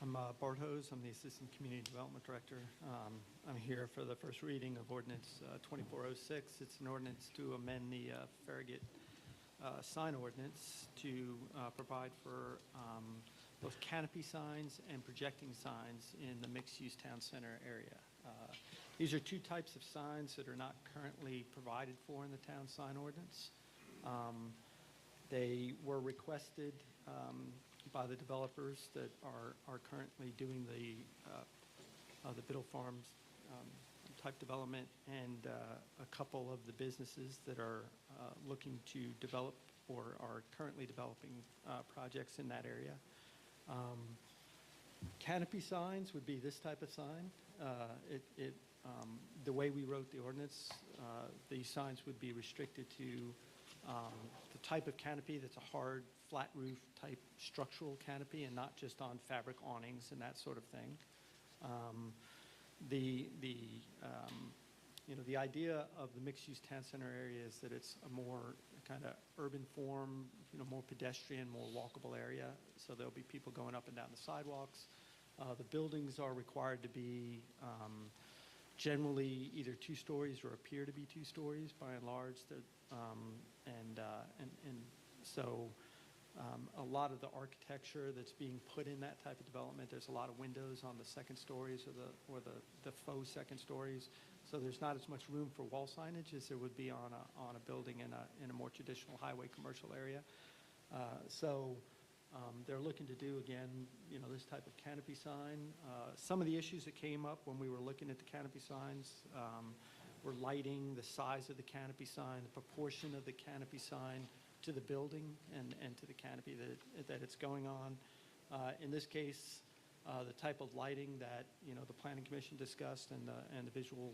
I'm Bart Hose. I'm the Assistant Community Development Director. I'm here for the first reading of Ordinance 2406. It's an ordinance to amend the Farragut sign ordinance to provide for both canopy signs and projecting signs in the mixed-use town center area. These are two types of signs that are not currently provided for in the town sign ordinance. They were requested by the developers that are currently doing the Biddle Farms type development, and a couple of the businesses that are looking to develop or are currently developing projects in that area. Canopy signs would be this type of sign. The way we wrote the ordinance, these signs would be restricted to the type of canopy that's a hard, flat roof type structural canopy, and not just on fabric awnings and that sort of thing. The idea of the mixed-use town center area is that it's a more kind of urban form, more pedestrian, more walkable area. So there'll be people going up and down the sidewalks. The buildings are required to be generally either 2 stories or appear to be 2 stories by and large. So a lot of the architecture that's being put in that type of development, there's a lot of windows on the second stories or the faux second stories. So there's not as much room for wall signage as there would be on a building in a more traditional highway commercial area. They're looking to do, again, this type of canopy sign. Some of the issues that came up when we were looking at the canopy signs were lighting, the size of the canopy sign, the proportion of the canopy sign to the building and to the canopy that it's going on. In this case, the type of lighting that the Planning Commission discussed and the Visual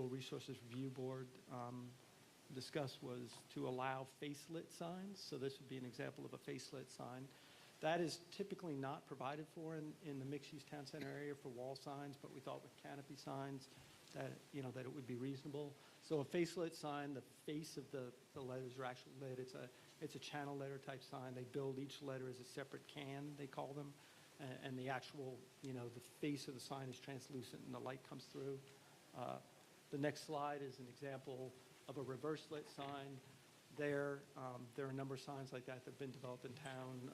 Resources Review Board discussed was to allow face-lit signs. So this would be an example of a face-lit sign. That is typically not provided for in the mixed-use town center area for wall signs, but we thought with canopy signs that it would be reasonable. So a face-lit sign, the face of the letters are actually lit. It's a channel letter type sign. They build each letter as a separate can, they call them, and the actual, the face of the sign is translucent and the light comes through. The next slide is an example of a reverse lit sign. There are a number of signs like that that have been developed in town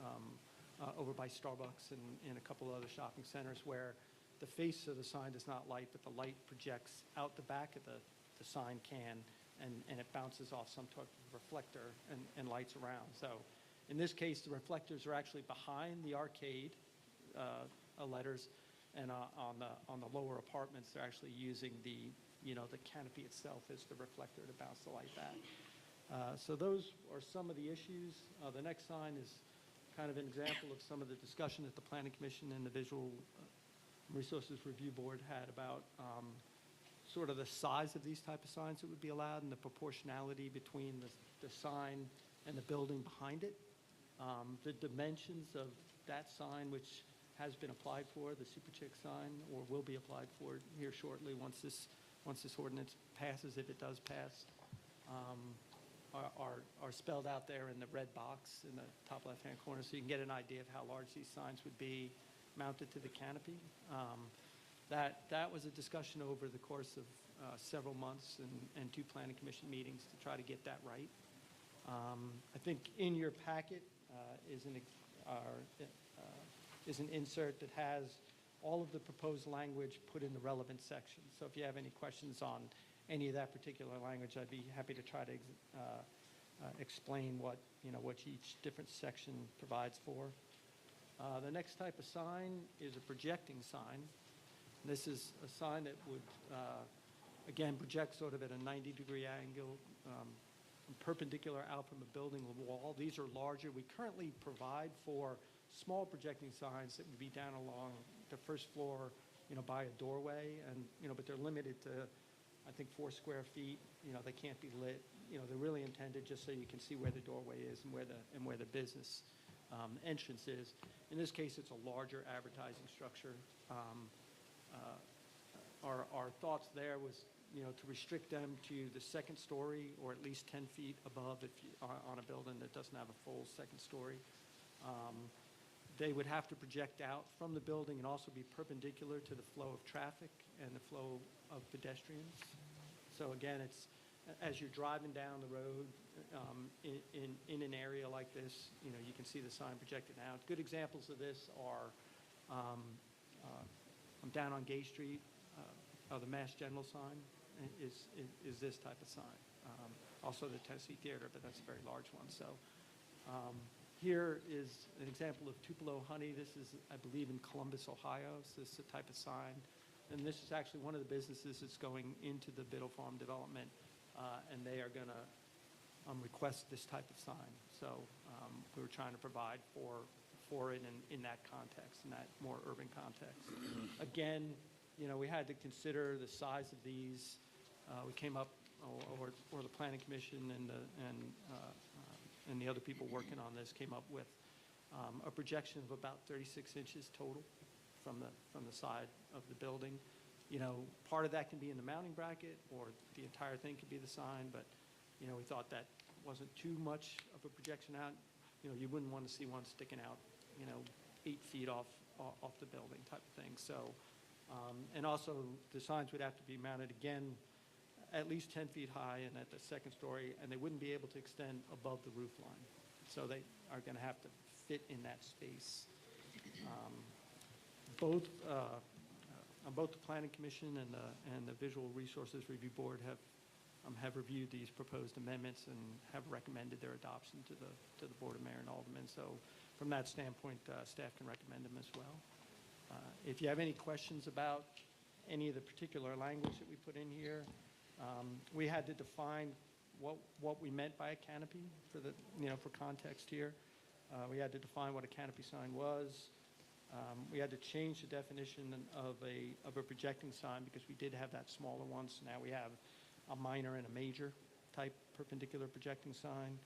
over by Starbucks and in a couple other shopping centers where the face of the sign does not light, but the light projects out the back of the sign can, and it bounces off some type of reflector and lights around. So in this case, the reflectors are actually behind the arcade letters, and on the lower apartments, they're actually using the canopy itself as the reflector to bounce the light back. So those are some of the issues. The next sign is kind of an example of some of the discussion that the Planning Commission and the Visual Resources Review Board had about sort of the size of these type of signs that would be allowed and the proportionality between the sign and the building behind it. The dimensions of that sign, which has been applied for, the Super Chick sign, or will be applied for here shortly once this ordinance passes, if it does pass, are spelled out there in the red box in the top left-hand corner, so you can get an idea of how large these signs would be mounted to the canopy. That was a discussion over the course of several months and 2 Planning Commission meetings to try to get that right. I think in your packet is an insert that has all of the proposed language put in the relevant section. So if you have any questions on any of that particular language, I'd be happy to try to explain what each different section provides for. The next type of sign is a projecting sign. This is a sign that would, again, project sort of at a 90-degree angle, perpendicular out from a building wall. These are larger. We currently provide for small projecting signs that would be down along the first floor, by a doorway, and but they're limited to, I think, 4 square feet. They can't be lit. They're really intended just so you can see where the doorway is and where the business entrance is. In this case, it's a larger advertising structure. Our thoughts there was, to restrict them to the second story or at least 10 feet above on a building that doesn't have a full second story. They would have to project out from the building and also be perpendicular to the flow of traffic and the flow of pedestrians. So again, it's as you're driving down the road in an area like this, you can see the sign projected out. Good examples of this are I'm down on Gay Street. The Mass General sign is this type of sign. Also the Tennessee Theater, but that's a very large one. So here is an example of Tupelo Honey. This is, I believe, in Columbus, Ohio. So this is a type of sign. And this is actually one of the businesses that's going into the Biddle Farm development, and they are going to request this type of sign. So we were trying to provide for it in that context, in that more urban context. Again, we had to consider the size of these. We came up, or the Planning Commission and the other people working on this came up with a projection of about 36 inches total from the side of the building. Part of that can be in the mounting bracket, or the entire thing could be the sign, but we thought that wasn't too much of a projection out. You wouldn't want to see one sticking out 8 feet off the building type of thing. So and also the signs would have to be mounted again at least 10 feet high and at the second story, and they wouldn't be able to extend above the roof line. So they are going to have to fit in that space. Both the Planning Commission and the Visual Resources Review Board have reviewed these proposed amendments and have recommended their adoption to the Board of Mayor and Aldermen. So from that standpoint, staff can recommend them as well. If you have any questions about any of the particular language that we put in here, we had to define what we meant by a canopy for context here. We had to define what a canopy sign was. We had to change the definition of a projecting sign because we did have that smaller one. So now we have a minor and a major type perpendicular projecting sign.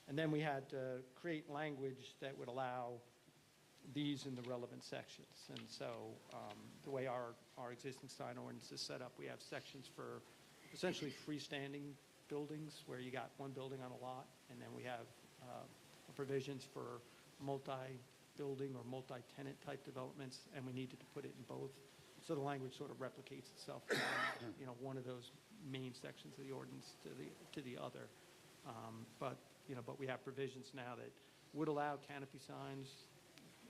And then we had to create language that would allow these in the relevant sections. And so the way our existing sign ordinance is set up, we have sections for essentially freestanding buildings where you got one building on a lot, and then we have provisions for multi-building or multi-tenant type developments, and we needed to put it in both. So the language sort of replicates itself from one of those main sections of the ordinance to the other. But we have provisions now that would allow canopy signs.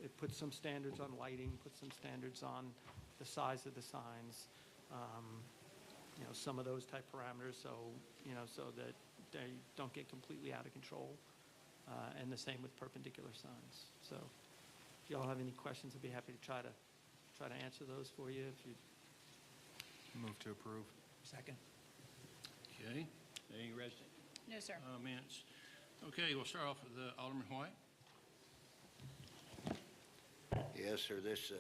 It puts some standards on lighting, puts some standards on the size of the signs, some of those type parameters, so that they don't get completely out of control. And the same with perpendicular signs. So if y'all have any questions, I'd be happy to try to answer those for you. If you Move to approve. Second. Okay. Any resident No, sir. comments? Okay, we'll start off with Alderman White. Yes, sir, this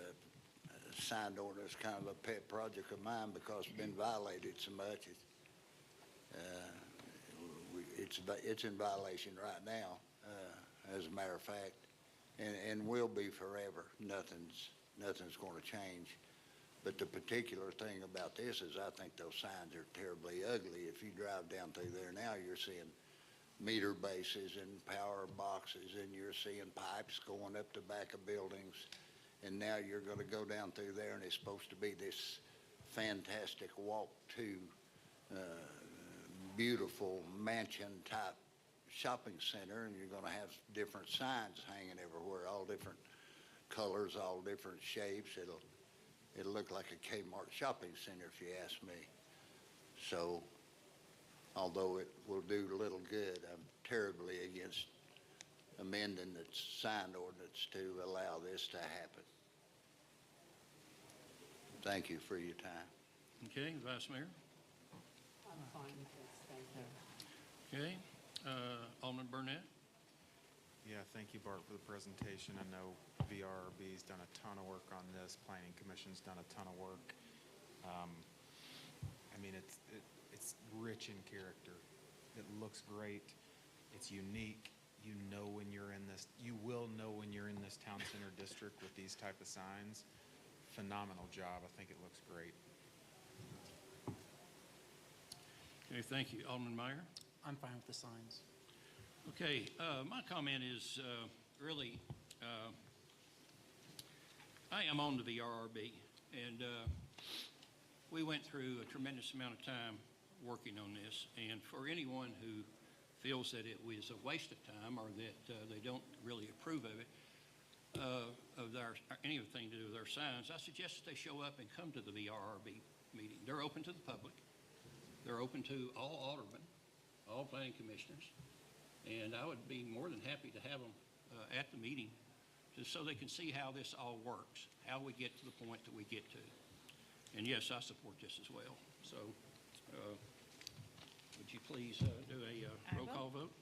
signed ordinance is kind of a pet project of mine because it's been violated so much. It's in violation right now, as a matter of fact, and will be forever. Nothing's going to change. But the particular thing about this is I think those signs are terribly ugly. If you drive down through there now, you're seeing meter bases and power boxes, and you're seeing pipes going up the back of buildings. And now you're going to go down through there, and it's supposed to be this fantastic walk to beautiful mansion-type shopping center, and you're going to have different signs hanging everywhere, all different colors, all different shapes. It'll look like a Kmart shopping center, if you ask me. So, although it will do little good, I'm terribly against amending the signed ordinance to allow this to happen. Thank you for your time. Okay, Vice Mayor. I'm fine with this, thank you. Okay, Alderman Burnett. Yeah, thank you, Bart, for the presentation. I know VRB's done a ton of work on this. Planning Commission's done a ton of work. I mean, it's rich in character. It looks great. It's unique. You will know when you're in this town center district with these type of signs. Phenomenal job. I think it looks great. Okay, thank you. Alderman Meyer. I'm fine with the signs. Okay, my comment is really, I am on the VRRB, and we went through a tremendous amount of time working on this, and for anyone who feels that it was a waste of time or that they don't really approve of it, of anything to do with our signs, I suggest that they show up and come to the VRRB meeting. They're open to the public. They're open to all aldermen, all planning commissioners, and I would be more than happy to have them at the meeting just so they can see how this all works, how we get to the point that we get to. And yes, I support this as well. So would you please do a roll call vote?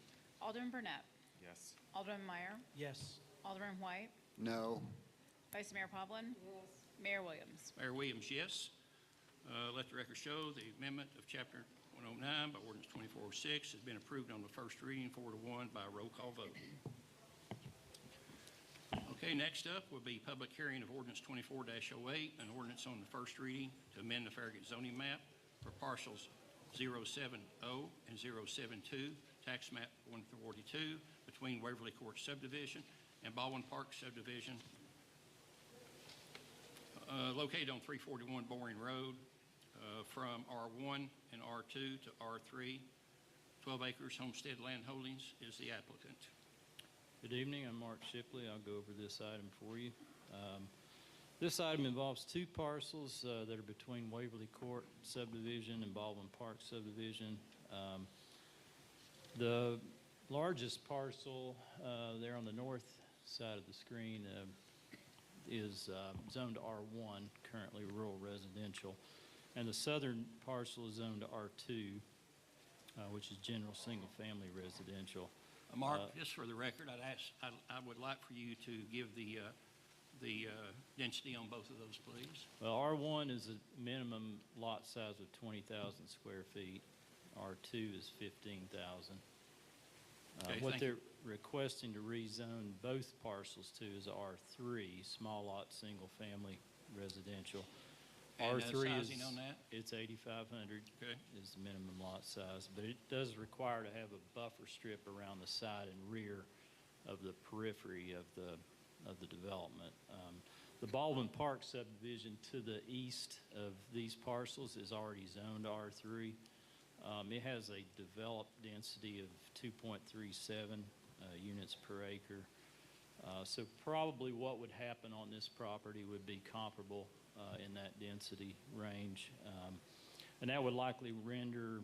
Alderman Burnett. Yes. Alderman Meyer. Yes. Alderman White. No. Vice Mayor Poplin. Yes. Mayor Williams. Mayor Williams, yes. Let the record show the amendment of Chapter 109 by Ordinance 2406 has been approved on the first reading 4-1 by roll call vote. Okay, next up will be public hearing of Ordinance 24-08, an ordinance on the first reading to amend the Farragut zoning map for parcels 070 and 072, tax map 142, between Waverly Court subdivision and Baldwin Park subdivision, located on 341 Boring Road, from R1 and R2 to R3. 12 acres homestead land holdings is the applicant. Good evening, I'm Mark Shipley. I'll go over this item for you. This item involves two parcels that are between Waverly Court subdivision and Baldwin Park subdivision. The largest parcel there on the north side of the screen is zoned R1, currently rural residential, and the southern parcel is zoned R2, which is general single-family residential. Mark, just for the record, I would like for you to give the density on both of those, please. Well, R1 is a minimum lot size of 20,000 square feet. R2 is 15,000. Okay, What thank they're requesting to rezone both parcels to is R3, small lot, single-family residential. And R3 is, sizing on that? it's 8,500 Okay. is the minimum lot size, but it does require to have a buffer strip around the side and rear of the periphery of the development. The Baldwin Park subdivision to the east of these parcels is already zoned R3. It has a developed density of 2.37 units per acre. So probably what would happen on this property would be comparable in that density range. And that would likely render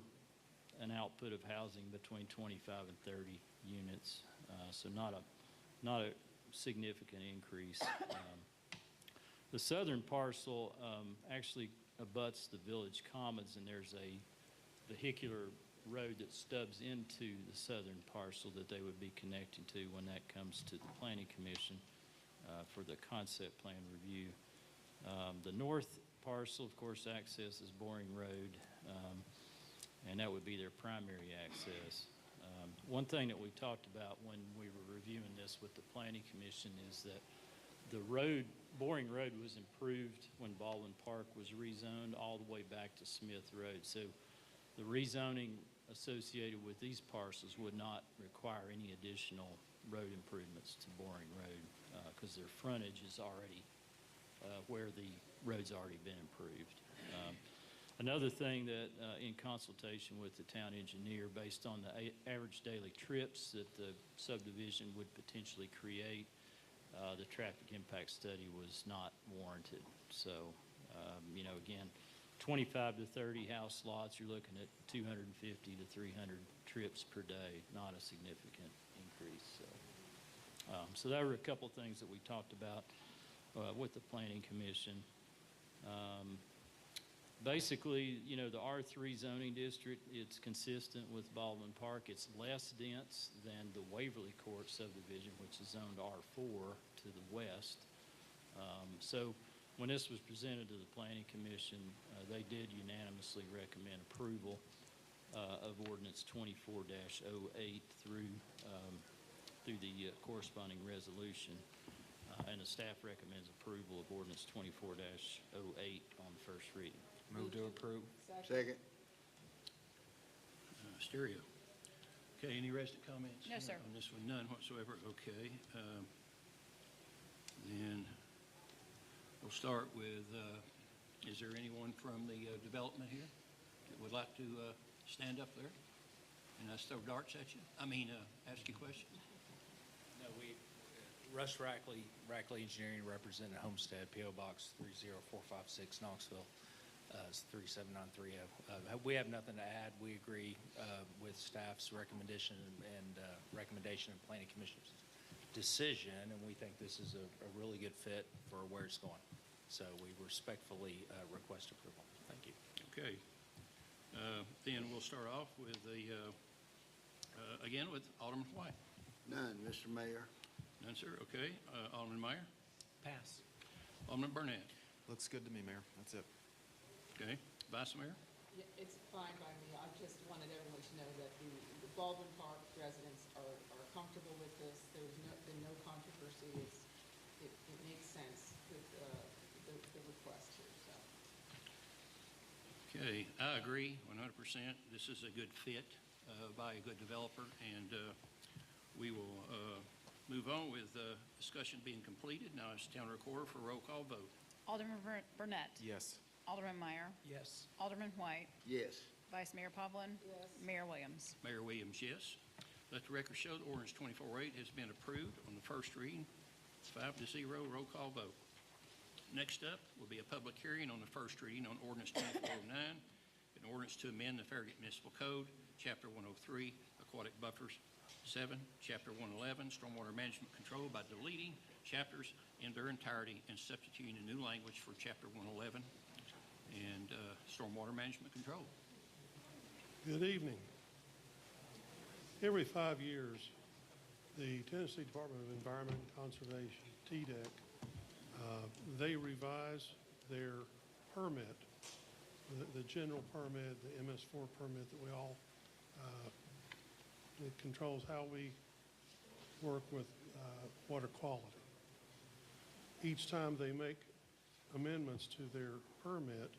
an output of housing between 25 and 30 units, so not a significant increase. The southern parcel actually abuts the village commons, and there's a vehicular road that stubs into the southern parcel that they would be connecting to when that comes to the Planning Commission for the concept plan review. The north parcel, of course, accesses Boring Road, and that would be their primary access. One thing that we talked about when we were reviewing this with the Planning Commission is that the road, Boring Road, was improved when Baldwin Park was rezoned all the way back to Smith Road. So the rezoning associated with these parcels would not require any additional road improvements to Boring Road because their frontage is already where the road's already been improved. Another thing that in consultation with the town engineer, based on the average daily trips that the subdivision would potentially create, the traffic impact study was not warranted. So, again, 25 to 30 house lots, you're looking at 250 to 300 trips per day, not a significant increase. So that were a couple things that we talked about with the Planning Commission. Basically, the R3 zoning district, it's consistent with Baldwin Park. It's less dense than the Waverly Court subdivision, which is zoned R4 to the west. So when this was presented to the Planning Commission, they did unanimously recommend approval of Ordinance 24-08 through the corresponding resolution. And the staff recommends approval of Ordinance 24-08 on the first reading. Move to approve. Second. Stereo. Okay, any resident comments? No, sir. On this one, none whatsoever. Okay. Then we'll start with, is there anyone from the development here that would like to stand up there and us throw darts at you? Ask you questions? No, Russ Rackley Engineering, representing Homestead, P.O. Box 30456, Knoxville. It's 37930. We have nothing to add. We agree with staff's recommendation and recommendation of Planning Commission's decision, and we think this is a really good fit for where it's going. So we respectfully request approval. Thank you. Okay. Then we'll start off with again with Alderman White. None, Mr. Mayor. None, sir. Okay. Alderman Meyer. Pass. Alderman Burnett. Looks good to me, Mayor. That's it. Okay. Vice Mayor. Yeah, it's fine by me. I just wanted everyone to know that the Baldwin Park residents are comfortable with this. There's been no controversy. It makes sense with the request here. So. Okay. I agree 100%. This is a good fit by a good developer, and we will move on with discussion being completed. Now it's Town Recorder for roll call vote. Alderman Burnett. Yes. Alderman Meyer. Yes. Alderman White. Yes. Vice Mayor Pavlin. Yes. Mayor Williams. Mayor Williams, yes. Let the record show that ordinance 24-8 has been approved on the first reading. It's 5-0, roll call vote. Next up will be a public hearing on the first reading on ordinance 2409, an ordinance to amend the Farragut Municipal Code, Chapter 103, Aquatic Buffers, 7, Chapter 111, Stormwater Management Control by deleting chapters in their entirety and substituting a new language for Chapter 111 and Stormwater Management Control. Good evening. Every 5 years, the Tennessee Department of Environment and Conservation, TDEC, they revise their permit, the general permit, the MS4 permit that we all, it controls how we work with water quality. Each time they make amendments to their permit,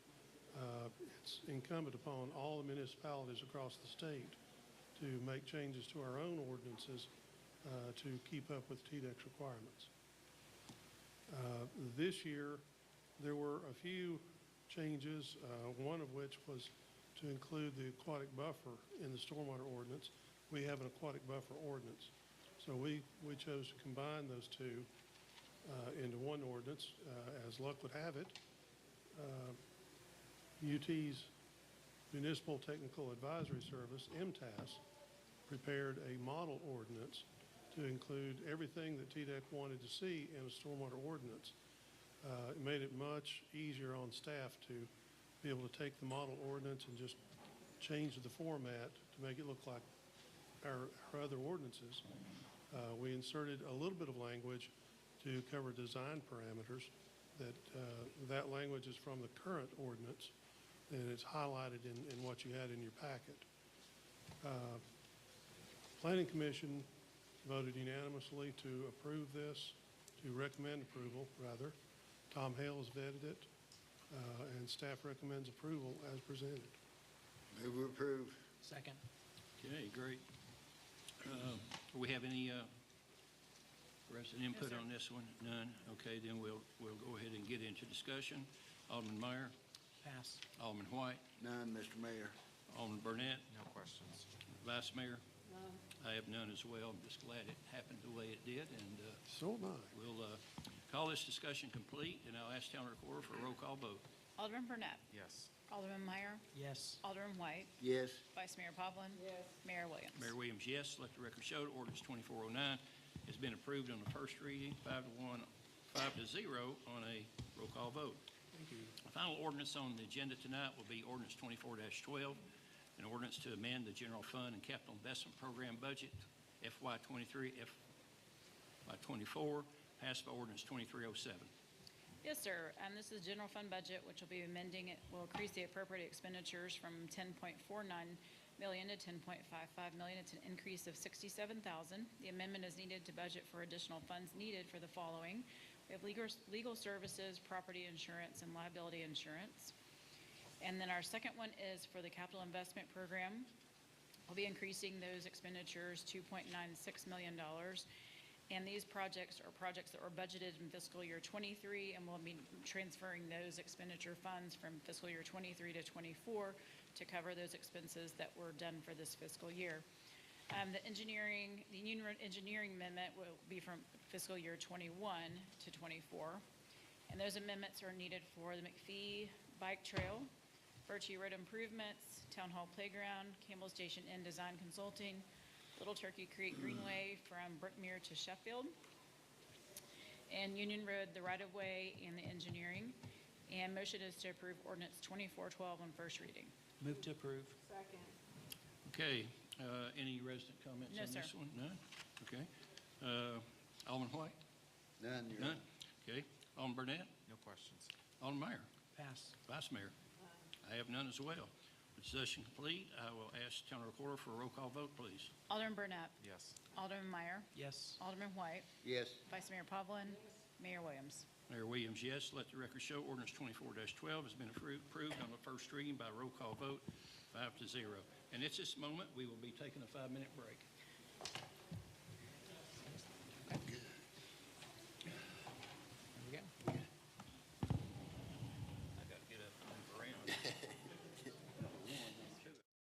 it's incumbent upon all the municipalities across the state to make changes to our own ordinances to keep up with TDEC's requirements. This year, there were a few changes, one of which was to include the aquatic buffer in the stormwater ordinance. We have an aquatic buffer ordinance. So we chose to combine those two into one ordinance. As luck would have it, UT's Municipal Technical Advisory Service, MTAS, prepared a model ordinance to include everything that TDEC wanted to see in a stormwater ordinance. It made it much easier on staff to be able to take the model ordinance and just change the format to make it look like our other ordinances. We inserted a little bit of language to cover design parameters. That language is from the current ordinance, and it's highlighted in what you had in your packet. Planning Commission voted unanimously to approve this, to recommend approval, rather. Tom Hale has vetted it, and staff recommends approval as presented. Move to approve. Second. Okay, great. Do we have any resident input on this one? None? Okay, then we'll go ahead and get into discussion. Alderman Meyer, Pass. Alderman White, None, Mr. Mayor. Alderman Burnett, No questions. Vice Mayor. I have none as well. I'm just glad it happened the way it did, and So am I. we'll call this discussion complete, and I'll ask Town Recorder for a roll call vote. Alderman Burnett. Yes. Alderman Meyer. Yes. Alderman White. Yes. Vice Mayor Pavlin. Yes. Mayor Williams. Mayor Williams, yes. Let the record show that ordinance 2409 has been approved on the first reading, 5 to 0 on a roll call vote. Thank you. The final ordinance on the agenda tonight will be ordinance 24-12, an ordinance to amend the general fund and capital investment program budget FY23, FY24, passed by ordinance 2307. Yes, sir. This is general fund budget, which will be amending it, will increase the appropriate expenditures from 10.49 million to 10.55 million. It's an increase of 67,000. The amendment is needed to budget for additional funds needed for the following. We have legal services, property insurance, and liability insurance. And then our second one is for the capital investment program. We'll be increasing those expenditures $2.96 million. And these projects are projects that were budgeted in fiscal year 23, and we'll be transferring those expenditure funds from fiscal year 23 to 24 to cover those expenses that were done for this fiscal year. The Union Road engineering amendment will be from fiscal year 21 to 24. And those amendments are needed for the McPhee Bike Trail, Birchie Road improvements, Town Hall Playground, Campbell Station Inn Design Consulting, Little Turkey Creek Greenway from Brookmere to Sheffield, and Union Road, the right-of-way and the engineering. And motion is to approve ordinance 2412 on first reading. Move to approve. Second. Okay, any resident comments No, on this sir. one? None? Okay. Alderman White? None, Your None? Honor. Okay. Alderman Burnett? No questions. Alderman Meyer? Pass. Vice Mayor? I have none as well. With discussion complete, I will ask Town Recorder for a roll call vote, please. Alderman Burnett. Yes. Alderman Meyer. Yes. Alderman White. Yes. Vice Mayor Pavlin. Mayor Williams. Mayor Williams, yes. Let the record show ordinance 24-12 has been approved on the first reading by roll call vote, 5 to 0. And at this moment, we will be taking a 5-minute break. Good.